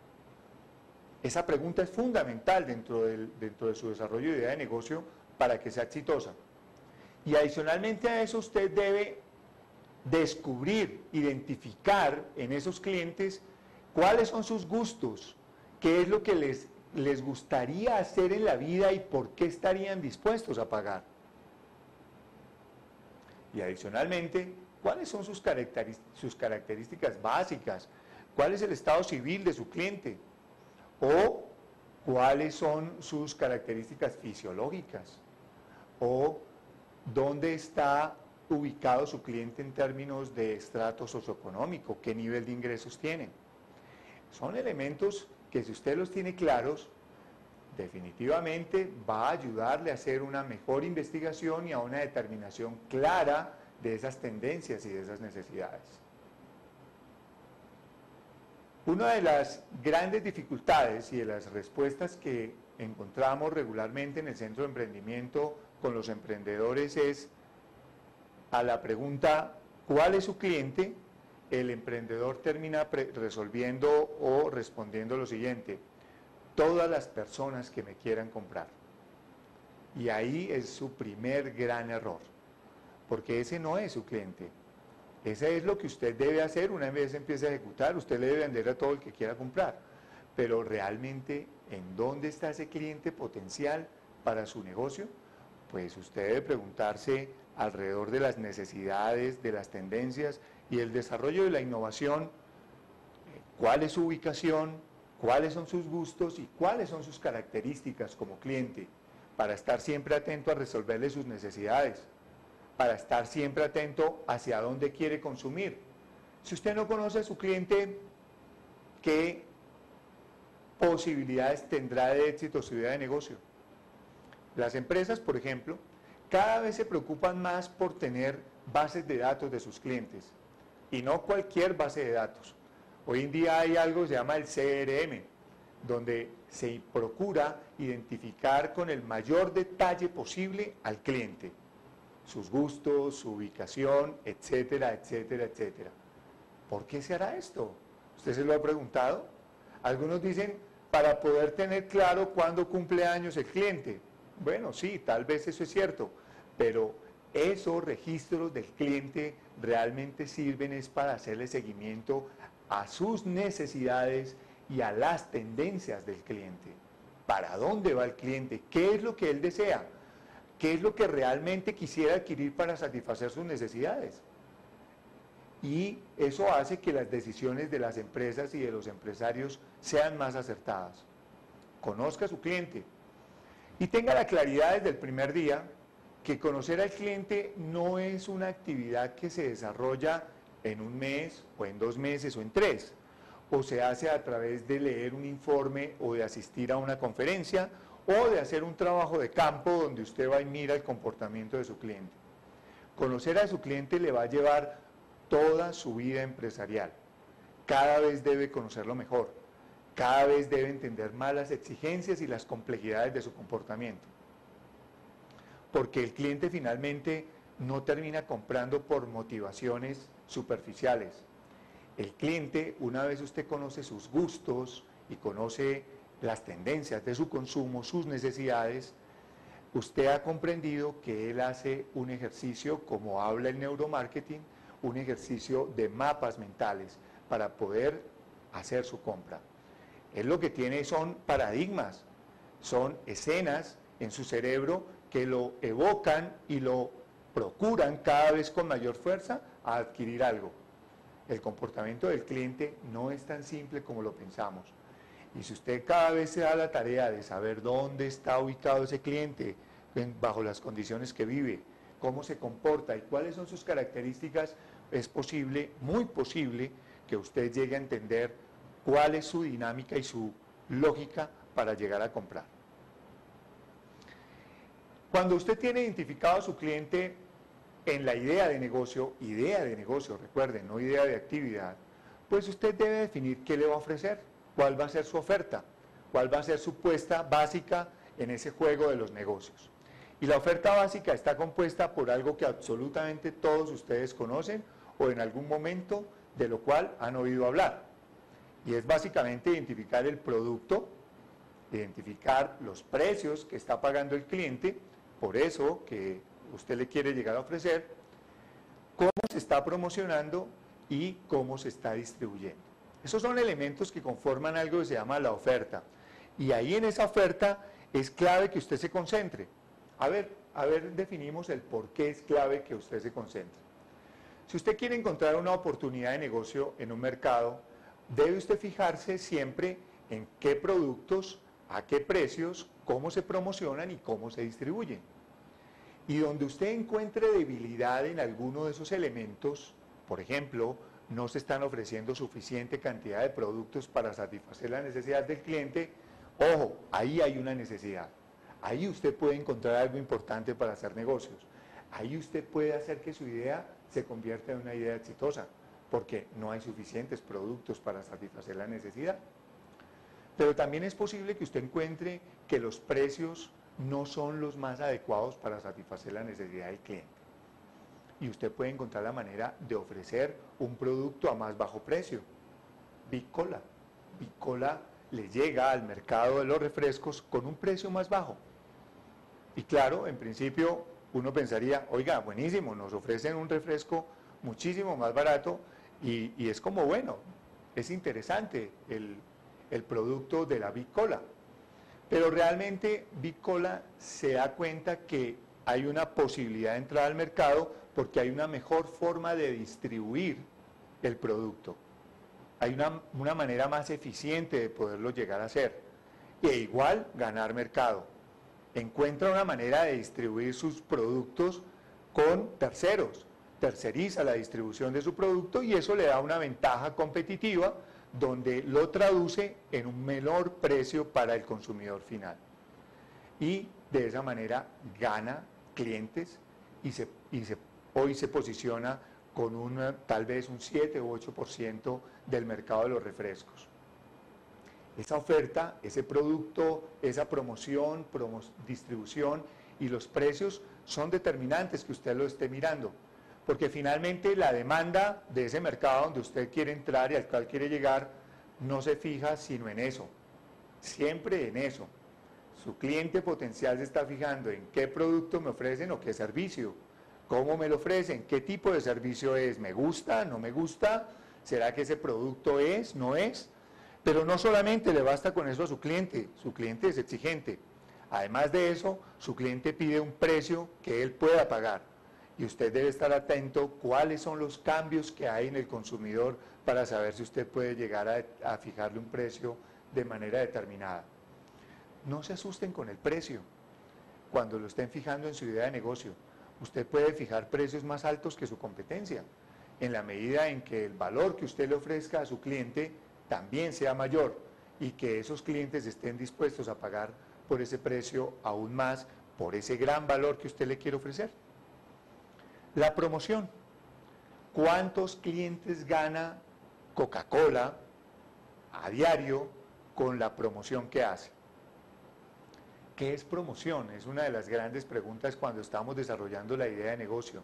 Esa pregunta es fundamental dentro de su desarrollo de idea de negocio para que sea exitosa. Y adicionalmente a eso, usted debe descubrir, identificar en esos clientes cuáles son sus gustos, qué es lo que les gustaría hacer en la vida y por qué estarían dispuestos a pagar. Y adicionalmente, ¿cuáles son sus características básicas? ¿Cuál es el estado civil de su cliente? ¿O cuáles son sus características fisiológicas? ¿O dónde está ubicado su cliente en términos de estrato socioeconómico? ¿Qué nivel de ingresos tiene? Son elementos que, si usted los tiene claros, definitivamente va a ayudarle a hacer una mejor investigación y a una determinación clara de esas tendencias y de esas necesidades. Una de las grandes dificultades y de las respuestas que encontramos regularmente en el Centro de Emprendimiento con los emprendedores es a la pregunta ¿cuál es su cliente? El emprendedor termina resolviendo o respondiendo lo siguiente: todas las personas que me quieran comprar. Y ahí es su primer gran error, porque ese no es su cliente. Ese es lo que usted debe hacer una vez empiece a ejecutar. Usted le debe vender a todo el que quiera comprar, pero realmente, ¿en dónde está ese cliente potencial para su negocio? Pues usted debe preguntarse alrededor de las necesidades, de las tendencias y el desarrollo de la innovación, cuál es su ubicación, cuáles son sus gustos y cuáles son sus características como cliente, para estar siempre atento a resolverle sus necesidades, para estar siempre atento hacia dónde quiere consumir. Si usted no conoce a su cliente, ¿qué posibilidades tendrá de éxito su idea de negocio? Las empresas, por ejemplo, cada vez se preocupan más por tener bases de datos de sus clientes, y no cualquier base de datos. Hoy en día hay algo que se llama el CRM, donde se procura identificar con el mayor detalle posible al cliente. sus gustos, su ubicación, etcétera, etcétera, etcétera. ¿Por qué se hará esto? ¿Usted se lo ha preguntado? Algunos dicen, para poder tener claro cuándo cumple años el cliente. Bueno, sí, tal vez eso es cierto, pero esos registros del cliente realmente sirven es para hacerle seguimiento a sus necesidades y a las tendencias del cliente. ¿Para dónde va el cliente? ¿Qué es lo que él desea? ¿Qué es lo que realmente quisiera adquirir para satisfacer sus necesidades? Y eso hace que las decisiones de las empresas y de los empresarios sean más acertadas. Conozca a su cliente y tenga la claridad desde el primer día que conocer al cliente no es una actividad que se desarrolla en un mes o en 2 meses o en 3, o se hace a través de leer un informe o de asistir a una conferencia o de hacer un trabajo de campo donde usted va y mira el comportamiento de su cliente. Conocer a su cliente le va a llevar toda su vida empresarial. Cada vez debe conocerlo mejor, cada vez debe entender más las exigencias y las complejidades de su comportamiento. Porque el cliente finalmente no termina comprando por motivaciones superficiales. El cliente, una vez usted conoce sus gustos y conoce las tendencias de su consumo, sus necesidades, usted ha comprendido que él hace un ejercicio, como habla el neuromarketing, un ejercicio de mapas mentales para poder hacer su compra. Él lo que tiene son paradigmas, son escenas en su cerebro que lo evocan y lo procuran cada vez con mayor fuerza a adquirir algo. El comportamiento del cliente no es tan simple como lo pensamos. Y si usted cada vez se da la tarea de saber dónde está ubicado ese cliente, bajo las condiciones que vive, cómo se comporta y cuáles son sus características, es posible, muy posible, que usted llegue a entender cuál es su dinámica y su lógica para llegar a comprar. Cuando usted tiene identificado a su cliente en la idea de negocio, recuerden, no idea de actividad, pues usted debe definir qué le va a ofrecer, cuál va a ser su oferta, cuál va a ser su puesta básica en ese juego de los negocios. Y la oferta básica está compuesta por algo que absolutamente todos ustedes conocen o en algún momento de lo cual han oído hablar. Y es básicamente identificar el producto, identificar los precios que está pagando el cliente, por eso que usted le quiere llegar a ofrecer, cómo se está promocionando y cómo se está distribuyendo. Esos son elementos que conforman algo que se llama la oferta. Y ahí en esa oferta es clave que usted se concentre. A ver, definimos el por qué es clave que usted se concentre. Si usted quiere encontrar una oportunidad de negocio en un mercado, debe usted fijarse siempre en qué productos, a qué precios, cómo se promocionan y cómo se distribuyen. Y donde usted encuentre debilidad en alguno de esos elementos, por ejemplo, no se están ofreciendo suficiente cantidad de productos para satisfacer la necesidad del cliente, ojo, ahí hay una necesidad. Ahí usted puede encontrar algo importante para hacer negocios. Ahí usted puede hacer que su idea se convierta en una idea exitosa, porque no hay suficientes productos para satisfacer la necesidad. Pero también es posible que usted encuentre que los precios no son los más adecuados para satisfacer la necesidad del cliente. Y usted puede encontrar la manera de ofrecer un producto a más bajo precio. Big Cola. Big Cola le llega al mercado de los refrescos con un precio más bajo. Y claro, en principio uno pensaría, oiga, buenísimo, nos ofrecen un refresco muchísimo más barato y es como bueno, es interesante el producto de la Big Cola. Pero realmente Big Cola se da cuenta que hay una posibilidad de entrar al mercado porque hay una mejor forma de distribuir el producto. Hay una manera más eficiente de poderlo llegar a hacer. E igual ganar mercado. Encuentra una manera de distribuir sus productos con terceros. Terceriza la distribución de su producto y eso le da una ventaja competitiva donde lo traduce en un menor precio para el consumidor final. Y de esa manera gana clientes y hoy se posiciona con tal vez un 7 u 8% del mercado de los refrescos. Esa oferta, ese producto, esa promoción, distribución, y los precios son determinantes que usted lo esté mirando, porque finalmente la demanda de ese mercado donde usted quiere entrar y al cual quiere llegar no se fija sino en eso, siempre en eso. Su cliente potencial se está fijando en qué producto me ofrecen o qué servicio, cómo me lo ofrecen, qué tipo de servicio es, me gusta, no me gusta, será que ese producto es, no es. Pero no solamente le basta con eso a su cliente es exigente. Además de eso, su cliente pide un precio que él pueda pagar. Y usted debe estar atento cuáles son los cambios que hay en el consumidor para saber si usted puede llegar a fijarle un precio de manera determinada. No se asusten con el precio cuando lo estén fijando en su idea de negocio. Usted puede fijar precios más altos que su competencia, en la medida en que el valor que usted le ofrezca a su cliente también sea mayor y que esos clientes estén dispuestos a pagar por ese precio aún más, por ese gran valor que usted le quiere ofrecer. La promoción. ¿Cuántos clientes gana Coca-Cola a diario con la promoción que hace? ¿Qué es promoción? Es una de las grandes preguntas cuando estamos desarrollando la idea de negocio.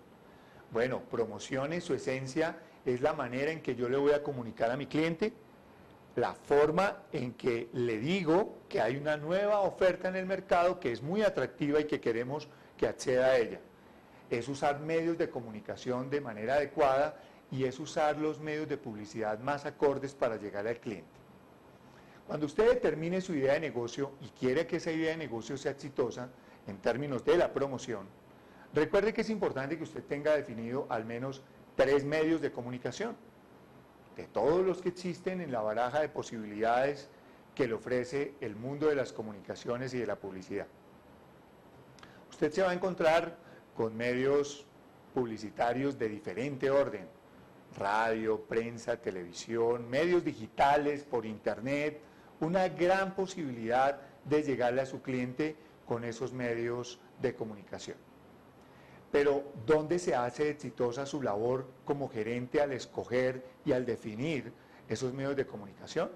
Bueno, promoción en su esencia es la manera en que yo le voy a comunicar a mi cliente, la forma en que le digo que hay una nueva oferta en el mercado que es muy atractiva y que queremos que acceda a ella. Es usar medios de comunicación de manera adecuada y es usar los medios de publicidad más acordes para llegar al cliente. Cuando usted determine su idea de negocio y quiere que esa idea de negocio sea exitosa en términos de la promoción, recuerde que es importante que usted tenga definido al menos 3 medios de comunicación, de todos los que existen en la baraja de posibilidades que le ofrece el mundo de las comunicaciones y de la publicidad. Usted se va a encontrar con medios publicitarios de diferente orden: radio, prensa, televisión, medios digitales, por internet, una gran posibilidad de llegarle a su cliente con esos medios de comunicación. Pero, ¿dónde se hace exitosa su labor como gerente al escoger y al definir esos medios de comunicación?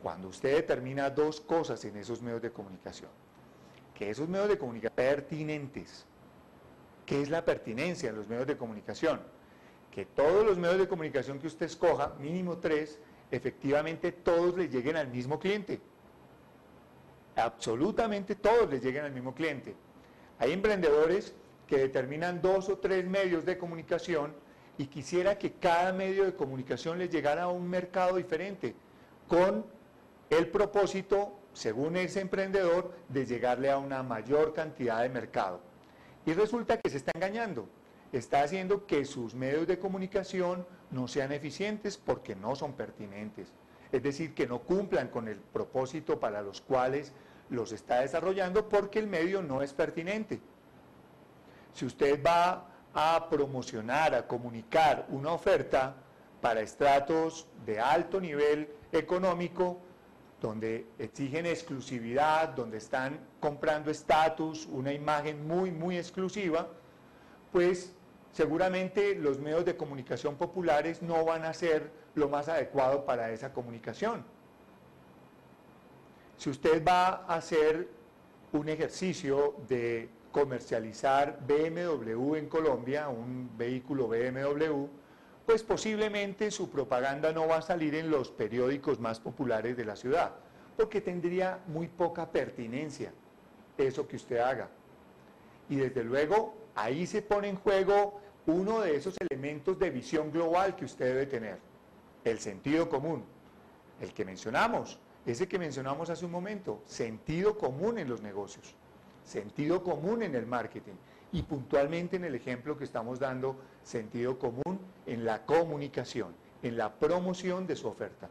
Cuando usted determina 2 cosas en esos medios de comunicación. Que esos medios de comunicación sean pertinentes. ¿Qué es la pertinencia en los medios de comunicación? Que todos los medios de comunicación que usted escoja, mínimo 3, efectivamente todos le lleguen al mismo cliente. Absolutamente todos les lleguen al mismo cliente. Hay emprendedores que determinan 2 o 3 medios de comunicación y quisiera que cada medio de comunicación les llegara a un mercado diferente, con el propósito, según ese emprendedor, de llegarle a una mayor cantidad de mercado. Y resulta que se está engañando. Está haciendo que sus medios de comunicación no sean eficientes porque no son pertinentes. Es decir, que no cumplan con el propósito para los cuales los está desarrollando porque el medio no es pertinente. Si usted va a promocionar, a comunicar una oferta para estratos de alto nivel económico, donde exigen exclusividad, donde están comprando estatus, una imagen muy exclusiva, pues seguramente los medios de comunicación populares no van a ser lo más adecuado para esa comunicación. Si usted va a hacer un ejercicio de comercializar BMW en Colombia, un vehículo BMW, pues posiblemente su propaganda no va a salir en los periódicos más populares de la ciudad, porque tendría muy poca pertinencia eso que usted haga. Y desde luego, ahí se pone en juego uno de esos elementos de visión global que usted debe tener, el sentido común, el que mencionamos, ese que mencionamos hace un momento, sentido común en los negocios, sentido común en el marketing y puntualmente en el ejemplo que estamos dando, sentido común en la comunicación, en la promoción de su oferta.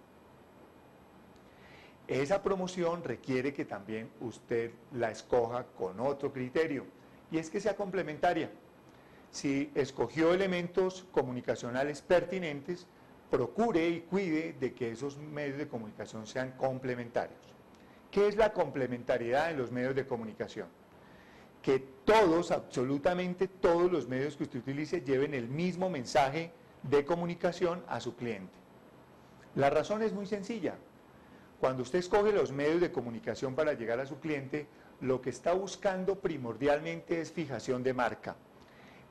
Esa promoción requiere que también usted la escoja con otro criterio, y es que sea complementaria. Si escogió elementos comunicacionales pertinentes, procure y cuide de que esos medios de comunicación sean complementarios. ¿Qué es la complementariedad en los medios de comunicación? Que todos, absolutamente todos los medios que usted utilice lleven el mismo mensaje de comunicación a su cliente. La razón es muy sencilla. Cuando usted escoge los medios de comunicación para llegar a su cliente, lo que está buscando primordialmente es fijación de marca,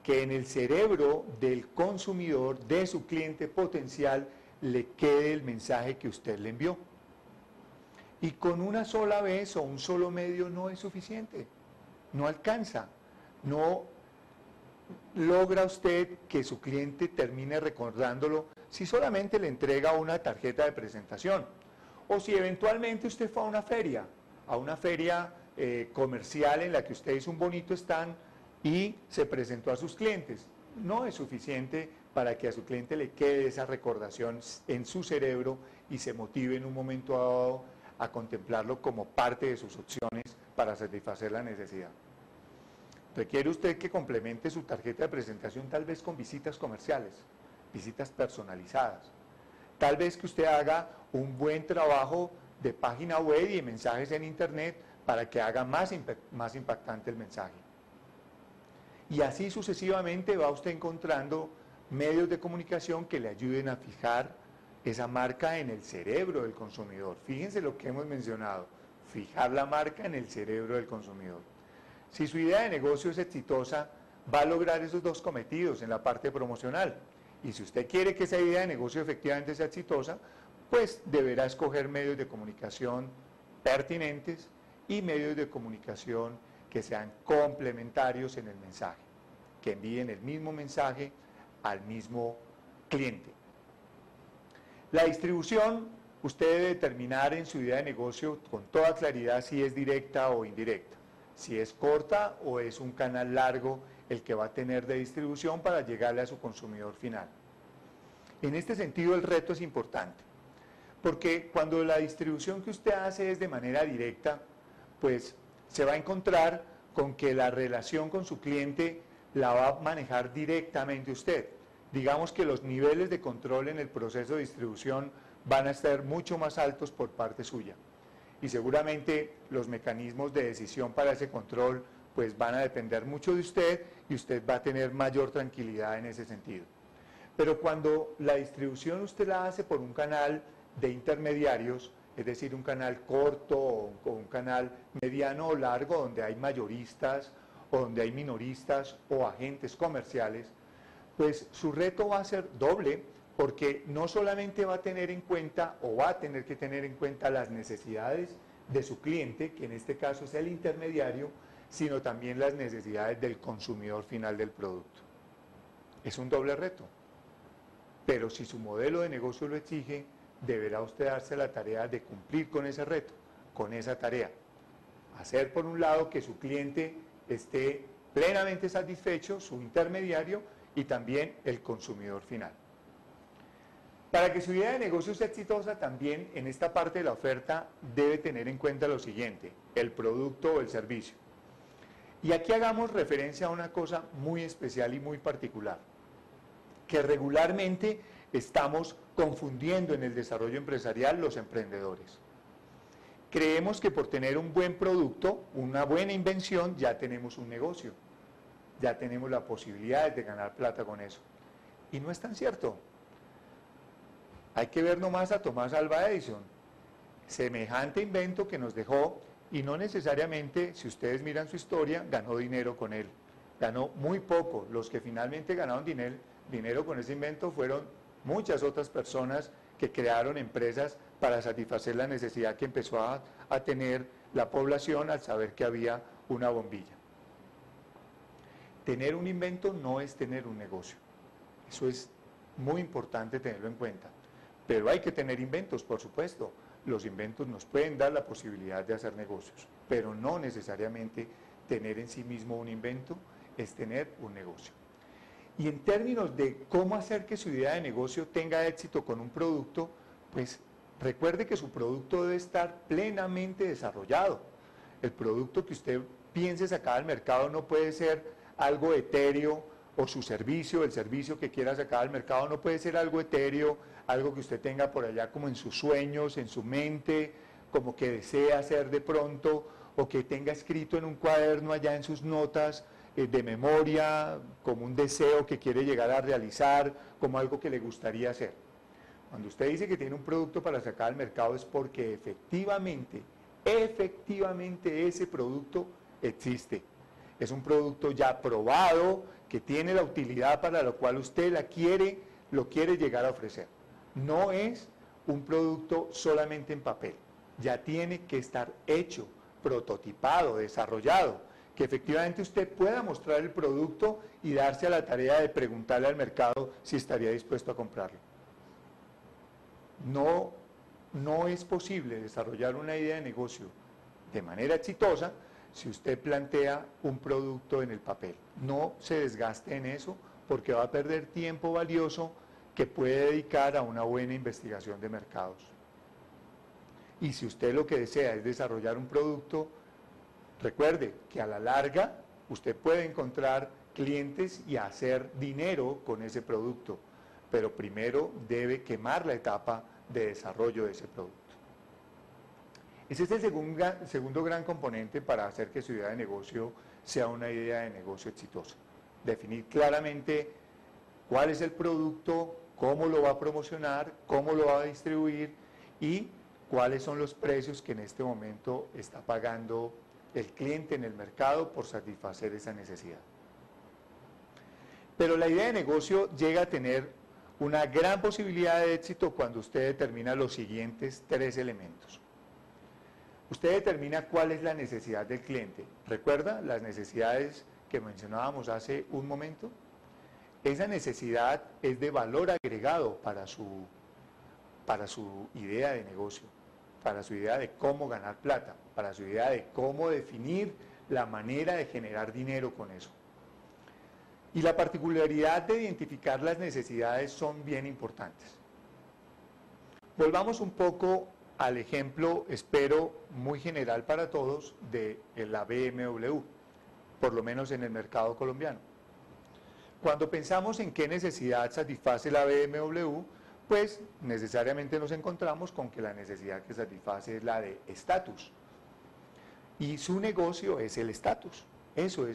que en el cerebro del consumidor, de su cliente potencial, le quede el mensaje que usted le envió. Y con una sola vez o un solo medio no es suficiente, no alcanza, no logra usted que su cliente termine recordándolo si solamente le entrega una tarjeta de presentación o si eventualmente usted fue a una feria comercial en la que usted hizo un bonito stand y se presentó a sus clientes. No es suficiente para que a su cliente le quede esa recordación en su cerebro y se motive en un momento dado a contemplarlo como parte de sus opciones para satisfacer la necesidad. Requiere usted que complemente su tarjeta de presentación tal vez con visitas comerciales, visitas personalizadas. Tal vez que usted haga un buen trabajo de página web y de mensajes en internet para que haga más impactante el mensaje. Y así sucesivamente va usted encontrando medios de comunicación que le ayuden a fijar esa marca en el cerebro del consumidor. Fíjense lo que hemos mencionado, fijar la marca en el cerebro del consumidor. Si su idea de negocio es exitosa, va a lograr esos dos cometidos en la parte promocional. Y si usted quiere que esa idea de negocio efectivamente sea exitosa, pues deberá escoger medios de comunicación pertinentes y medios de comunicación que sean complementarios en el mensaje, que envíen el mismo mensaje al mismo cliente. La distribución, usted debe determinar en su idea de negocio con toda claridad si es directa o indirecta, si es corta o es un canal largo el que va a tener de distribución para llegarle a su consumidor final. En este sentido el reto es importante, porque cuando la distribución que usted hace es de manera directa, pues se va a encontrar con que la relación con su cliente la va a manejar directamente usted. Digamos que los niveles de control en el proceso de distribución van a estar mucho más altos por parte suya. Y seguramente los mecanismos de decisión para ese control pues van a depender mucho de usted y usted va a tener mayor tranquilidad en ese sentido. Pero cuando la distribución usted la hace por un canal de intermediarios, es decir, un canal corto o un canal mediano o largo donde hay mayoristas o donde hay minoristas o agentes comerciales, pues su reto va a ser doble porque no solamente va a tener en cuenta o va a tener que tener en cuenta las necesidades de su cliente, que en este caso es el intermediario, sino también las necesidades del consumidor final del producto. Es un doble reto, pero si su modelo de negocio lo exige, deberá usted darse la tarea de cumplir con ese reto, con esa tarea. Hacer por un lado que su cliente esté plenamente satisfecho, su intermediario y también el consumidor final. Para que su idea de negocio sea exitosa, también en esta parte de la oferta debe tener en cuenta lo siguiente, el producto o el servicio. Y aquí hagamos referencia a una cosa muy especial y muy particular, que regularmente estamos confundiendo en el desarrollo empresarial los emprendedores. Creemos que por tener un buen producto, una buena invención, ya tenemos un negocio, ya tenemos la posibilidad de ganar plata con eso. Y no es tan cierto. Hay que ver nomás a Tomás Alva Edison, semejante invento que nos dejó y no necesariamente, si ustedes miran su historia, ganó dinero con él. Ganó muy poco. Los que finalmente ganaron dinero con ese invento fueron muchas otras personas que crearon empresas para satisfacer la necesidad que empezó a tener la población al saber que había una bombilla. Tener un invento no es tener un negocio. Eso es muy importante tenerlo en cuenta. Pero hay que tener inventos, por supuesto. Los inventos nos pueden dar la posibilidad de hacer negocios, pero no necesariamente tener en sí mismo un invento es tener un negocio. Y en términos de cómo hacer que su idea de negocio tenga éxito con un producto, pues recuerde que su producto debe estar plenamente desarrollado. El producto que usted piense sacar al mercado no puede ser algo etéreo, o su servicio, el servicio que quiera sacar al mercado no puede ser algo etéreo, algo que usted tenga por allá como en sus sueños, en su mente, como que desea hacer de pronto, o que tenga escrito en un cuaderno allá en sus notas de memoria, como un deseo que quiere llegar a realizar, como algo que le gustaría hacer. Cuando usted dice que tiene un producto para sacar al mercado es porque efectivamente efectivamente ese producto existe. Es un producto ya probado, que tiene la utilidad para la cual usted lo quiere llegar a ofrecer. No es un producto solamente en papel, ya tiene que estar hecho, prototipado, desarrollado, que efectivamente usted pueda mostrar el producto y darse a la tarea de preguntarle al mercado si estaría dispuesto a comprarlo. No es posible desarrollar una idea de negocio de manera exitosa si usted plantea un producto en el papel. No se desgaste en eso porque va a perder tiempo valioso que puede dedicar a una buena investigación de mercados. Y si usted lo que desea es desarrollar un producto, recuerde que a la larga usted puede encontrar clientes y hacer dinero con ese producto, pero primero debe quemar la etapa de desarrollo de ese producto. Ese es el segundo gran componente para hacer que su idea de negocio sea una idea de negocio exitosa. Definir claramente cuál es el producto, cómo lo va a promocionar, cómo lo va a distribuir y cuáles son los precios que en este momento está pagando el cliente en el mercado por satisfacer esa necesidad. Pero la idea de negocio llega a tener una gran posibilidad de éxito cuando usted determina los siguientes 3 elementos. Usted determina cuál es la necesidad del cliente. ¿Recuerda las necesidades que mencionábamos hace un momento? Esa necesidad es de valor agregado para su idea de negocio, para su idea de cómo ganar plata, para su idea de cómo definir la manera de generar dinero con eso. Y la particularidad de identificar las necesidades son bien importantes. Volvamos un poco al ejemplo, espero, muy general para todos, de la BMW, por lo menos en el mercado colombiano. Cuando pensamos en qué necesidad satisface la BMW, pues necesariamente nos encontramos con que la necesidad que satisface es la de estatus. Y su negocio es el estatus. Ese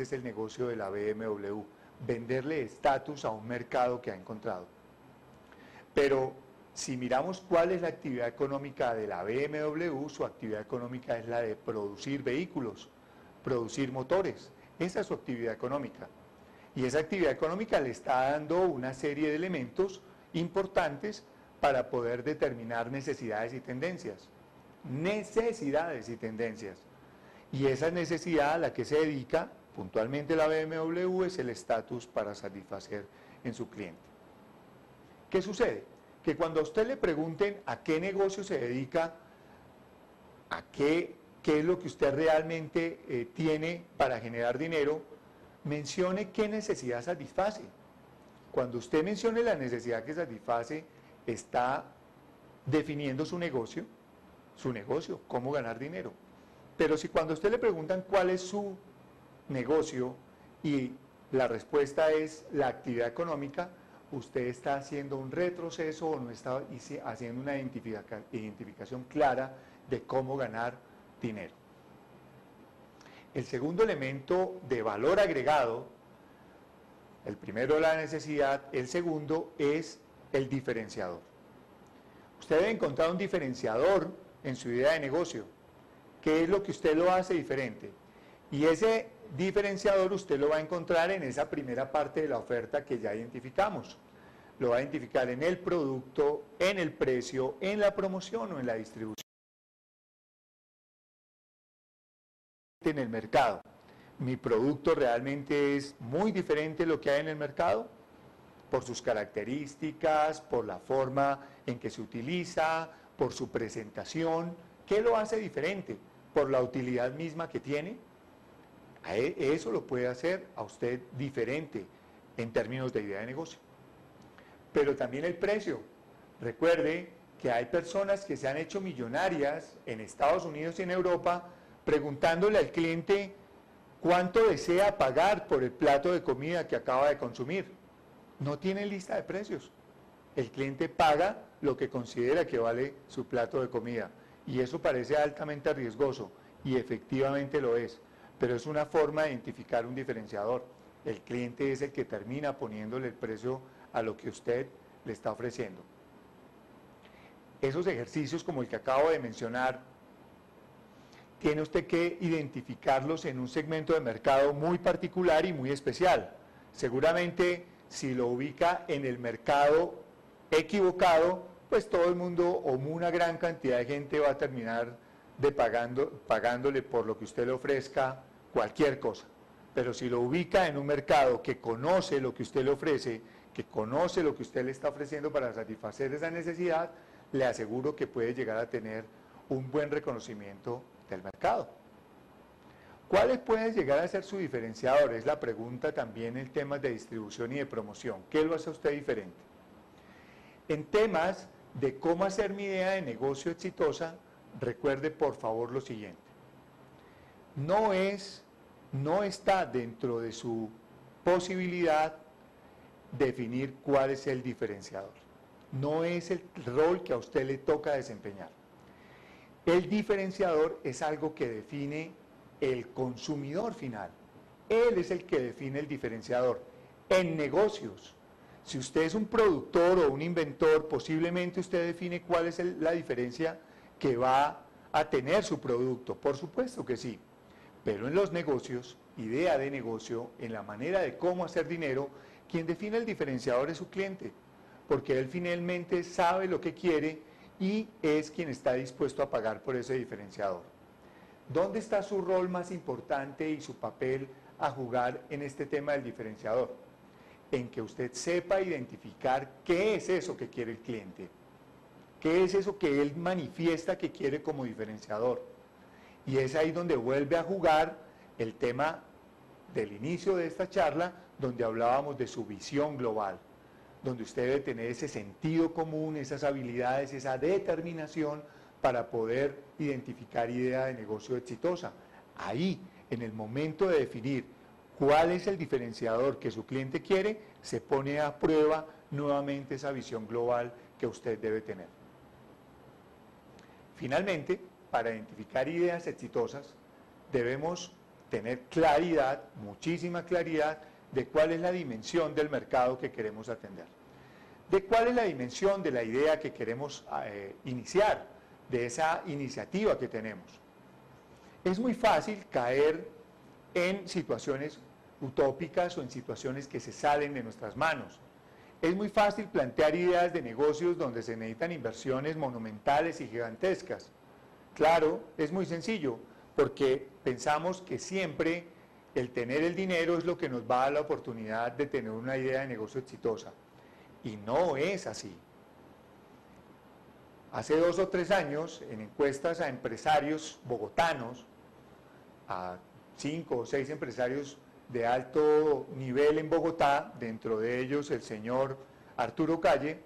es el negocio de la BMW, venderle estatus a un mercado que ha encontrado. Pero si miramos cuál es la actividad económica de la BMW, su actividad económica es la de producir vehículos, producir motores. Esa es su actividad económica. Y esa actividad económica le está dando una serie de elementos importantes para poder determinar necesidades y tendencias. Necesidades y tendencias. Y esa necesidad a la que se dedica puntualmente la BMW es el estatus para satisfacer en su cliente. ¿Qué sucede? Que cuando a usted le pregunten a qué negocio se dedica, a qué es lo que usted realmente tiene para generar dinero, mencione qué necesidad satisface. Cuando usted mencione la necesidad que satisface, está definiendo su negocio, cómo ganar dinero. Pero si cuando a usted le preguntan cuál es su negocio y la respuesta es la actividad económica, usted está haciendo un retroceso o no está haciendo una identificación clara de cómo ganar dinero. El segundo elemento de valor agregado, el primero la necesidad, el segundo es el diferenciador. Usted debe encontrar un diferenciador en su idea de negocio. ¿Qué es lo que usted lo hace diferente? Y ese diferenciador usted lo va a encontrar en esa primera parte de la oferta que ya identificamos. Lo va a identificar en el producto, en el precio, en la promoción o en la distribución. En el mercado. Mi producto realmente es muy diferente de lo que hay en el mercado, por sus características, por la forma en que se utiliza, por su presentación. ¿Qué lo hace diferente? Por la utilidad misma que tiene. Eso lo puede hacer a usted diferente en términos de idea de negocio. Pero también el precio. Recuerde que hay personas que se han hecho millonarias en Estados Unidos y en Europa preguntándole al cliente cuánto desea pagar por el plato de comida que acaba de consumir. No tienen lista de precios. El cliente paga lo que considera que vale su plato de comida. Y eso parece altamente riesgoso, y efectivamente lo es, pero es una forma de identificar un diferenciador. El cliente es el que termina poniéndole el precio a lo que usted le está ofreciendo. Esos ejercicios como el que acabo de mencionar tiene usted que identificarlos en un segmento de mercado muy particular y muy especial. Seguramente si lo ubica en el mercado equivocado, pues todo el mundo o una gran cantidad de gente va a terminar pagándole por lo que usted le ofrezca cualquier cosa. Pero si lo ubica en un mercado que conoce lo que usted le ofrece, que conoce lo que usted le está ofreciendo para satisfacer esa necesidad, le aseguro que puede llegar a tener un buen reconocimiento del mercado. ¿Cuáles pueden llegar a ser su diferenciador? Es la pregunta también en temas de distribución y de promoción. ¿Qué lo hace a usted diferente? En temas de cómo hacer mi idea de negocio exitosa, recuerde por favor lo siguiente. No está dentro de su posibilidad definir cuál es el diferenciador. No es el rol que a usted le toca desempeñar. El diferenciador es algo que define el consumidor final. Él es el que define el diferenciador. En negocios, si usted es un productor o un inventor, posiblemente usted define cuál es la diferencia que va a tener su producto. Por supuesto que sí. Pero en los negocios, idea de negocio, en la manera de cómo hacer dinero, quien define el diferenciador es su cliente, porque él finalmente sabe lo que quiere y es quien está dispuesto a pagar por ese diferenciador. ¿Dónde está su rol más importante y su papel a jugar en este tema del diferenciador? En que usted sepa identificar qué es eso que quiere el cliente, qué es eso que él manifiesta que quiere como diferenciador. Y es ahí donde vuelve a jugar el tema del inicio de esta charla, donde hablábamos de su visión global, donde usted debe tener ese sentido común, esas habilidades, esa determinación para poder identificar idea de negocio exitosa. Ahí, en el momento de definir cuál es el diferenciador que su cliente quiere, se pone a prueba nuevamente esa visión global que usted debe tener. Finalmente, para identificar ideas exitosas, debemos tener claridad, muchísima claridad, de cuál es la dimensión del mercado que queremos atender, de cuál es la dimensión de la idea que queremos iniciar, de esa iniciativa que tenemos. Es muy fácil caer en situaciones utópicas o en situaciones que se salen de nuestras manos. Es muy fácil plantear ideas de negocios donde se necesitan inversiones monumentales y gigantescas. Claro, es muy sencillo, porque pensamos que siempre el tener el dinero es lo que nos va a dar la oportunidad de tener una idea de negocio exitosa. Y no es así. Hace 2 o 3 años, en encuestas a empresarios bogotanos, a 5 o 6 empresarios de alto nivel en Bogotá, dentro de ellos el señor Arturo Calle,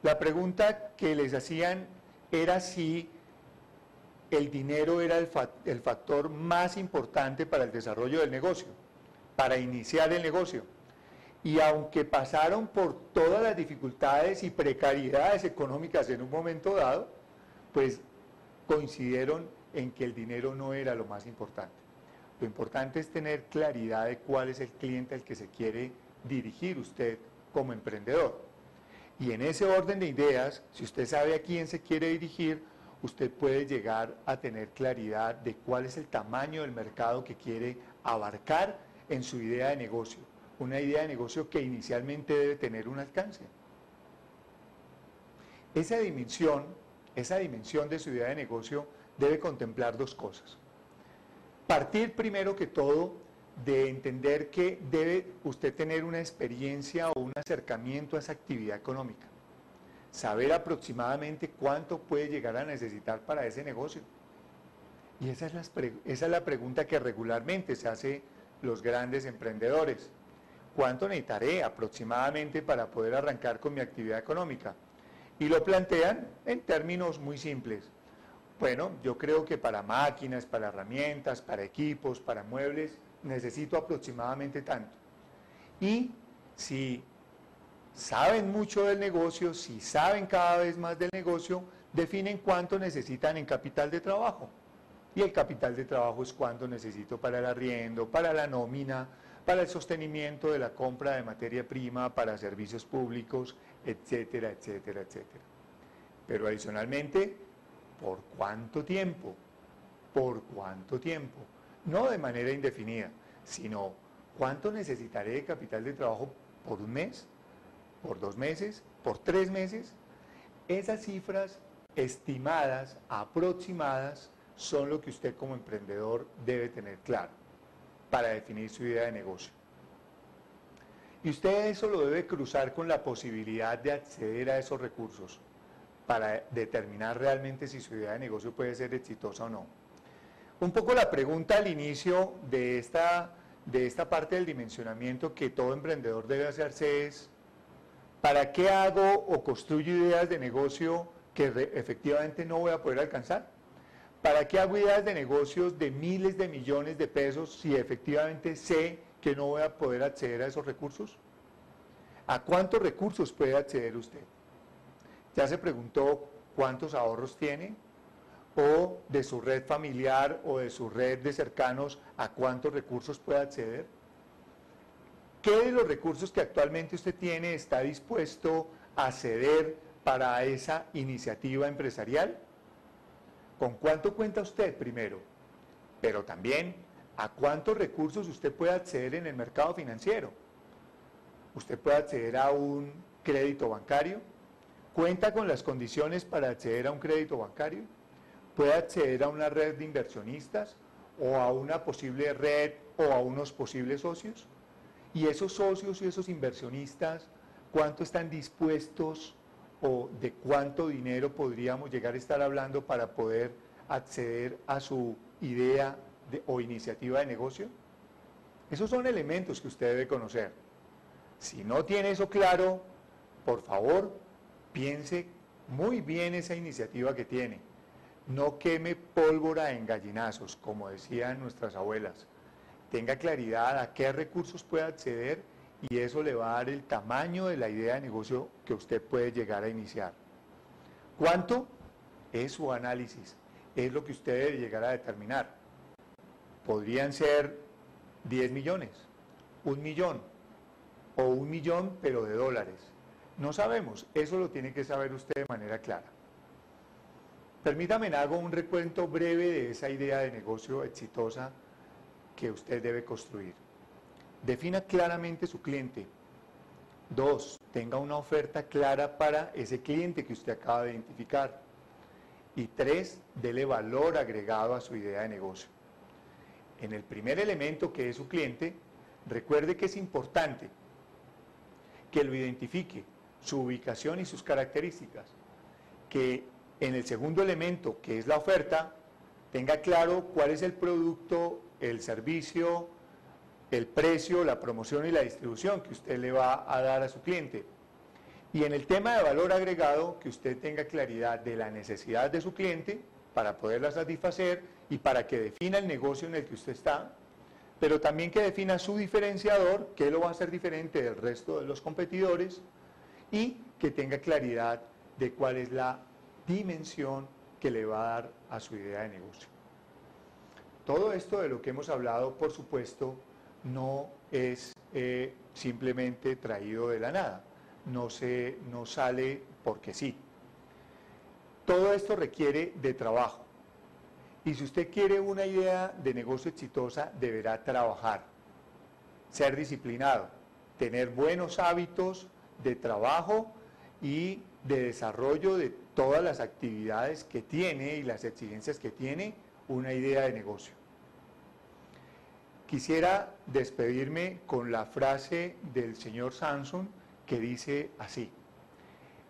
la pregunta que les hacían era si el dinero era el factor más importante para el desarrollo del negocio, para iniciar el negocio. Y aunque pasaron por todas las dificultades y precariedades económicas en un momento dado, pues coincidieron en que el dinero no era lo más importante. Lo importante es tener claridad de cuál es el cliente al que se quiere dirigir usted como emprendedor. Y en ese orden de ideas, si usted sabe a quién se quiere dirigir, usted puede llegar a tener claridad de cuál es el tamaño del mercado que quiere abarcar en su idea de negocio. Una idea de negocio que inicialmente debe tener un alcance. Esa dimensión de su idea de negocio debe contemplar 2 cosas. Partir primero que todo de entender que debe usted tener una experiencia o un acercamiento a esa actividad económica. Saber aproximadamente cuánto puede llegar a necesitar para ese negocio. Y esa es la pregunta que regularmente se hace los grandes emprendedores. ¿Cuánto necesitaré aproximadamente para poder arrancar con mi actividad económica? Y lo plantean en términos muy simples. Bueno, yo creo que para máquinas, para herramientas, para equipos, para muebles, necesito aproximadamente tanto. Y si saben mucho del negocio, si saben cada vez más del negocio, definen cuánto necesitan en capital de trabajo. Y el capital de trabajo es cuánto necesito para el arriendo, para la nómina, para el sostenimiento de la compra de materia prima, para servicios públicos, etcétera, etcétera, etcétera. Pero adicionalmente, ¿por cuánto tiempo? por cuánto tiempo, no de manera indefinida, sino cuánto necesitaré de capital de trabajo por un mes, por 2 meses, por 3 meses. Esas cifras estimadas, aproximadas, son lo que usted como emprendedor debe tener claro para definir su idea de negocio. Y usted eso lo debe cruzar con la posibilidad de acceder a esos recursos para determinar realmente si su idea de negocio puede ser exitosa o no. Un poco la pregunta al inicio de esta parte del dimensionamiento que todo emprendedor debe hacerse es: ¿para qué hago o construyo ideas de negocio que efectivamente no voy a poder alcanzar? ¿Para qué hago ideas de negocios de miles de millones de pesos si efectivamente sé que no voy a poder acceder a esos recursos? ¿A cuántos recursos puede acceder usted? ¿Ya se preguntó cuántos ahorros tiene? ¿O de su red familiar o de su red de cercanos a cuántos recursos puede acceder? ¿Qué de los recursos que actualmente usted tiene está dispuesto a ceder para esa iniciativa empresarial? ¿Con cuánto cuenta usted primero? Pero también, ¿a cuántos recursos usted puede acceder en el mercado financiero? ¿Usted puede acceder a un crédito bancario? ¿Cuenta con las condiciones para acceder a un crédito bancario? ¿Puede acceder a una red de inversionistas o a una posible red o a unos posibles socios? Y esos socios y esos inversionistas, ¿cuánto están dispuestos o de cuánto dinero podríamos llegar a estar hablando para poder acceder a su idea o iniciativa de negocio? Esos son elementos que usted debe conocer. Si no tiene eso claro, por favor, piense muy bien esa iniciativa que tiene. No queme pólvora en gallinazos, como decían nuestras abuelas. Tenga claridad a qué recursos puede acceder y eso le va a dar el tamaño de la idea de negocio que usted puede llegar a iniciar. ¿Cuánto? Es su análisis, es lo que usted debe llegar a determinar. Podrían ser 10 millones, 1 millón o 1 millón pero de dólares. No sabemos, eso lo tiene que saber usted de manera clara. Permítame, hago un recuento breve de esa idea de negocio exitosa que usted debe construir. Defina claramente su cliente. 2, tenga una oferta clara para ese cliente que usted acaba de identificar. Y 3, dele valor agregado a su idea de negocio. En el primer elemento, que es su cliente, recuerde que es importante que lo identifique, su ubicación y sus características. Que en el segundo elemento, que es la oferta, tenga claro cuál es el producto, el servicio, el precio, la promoción y la distribución que usted le va a dar a su cliente. Y en el tema de valor agregado, que usted tenga claridad de la necesidad de su cliente para poderla satisfacer y para que defina el negocio en el que usted está, pero también que defina su diferenciador, qué lo va a hacer diferente del resto de los competidores, y que tenga claridad de cuál es la dimensión que le va a dar a su idea de negocio. Todo esto de lo que hemos hablado, por supuesto, no es simplemente traído de la nada, no sale porque sí. Todo esto requiere de trabajo. Y si usted quiere una idea de negocio exitosa, deberá trabajar, ser disciplinado, tener buenos hábitos de trabajo y de desarrollo de todas las actividades que tiene y las exigencias que tiene una idea de negocio. Quisiera despedirme con la frase del señor Samson que dice así: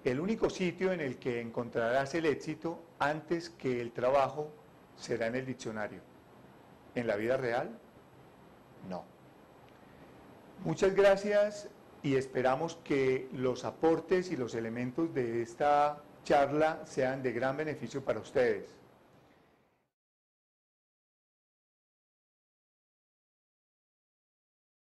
el único sitio en el que encontrarás el éxito antes que el trabajo será en el diccionario. ¿En la vida real? No. Muchas gracias y esperamos que los aportes y los elementos de esta charla sean de gran beneficio para ustedes.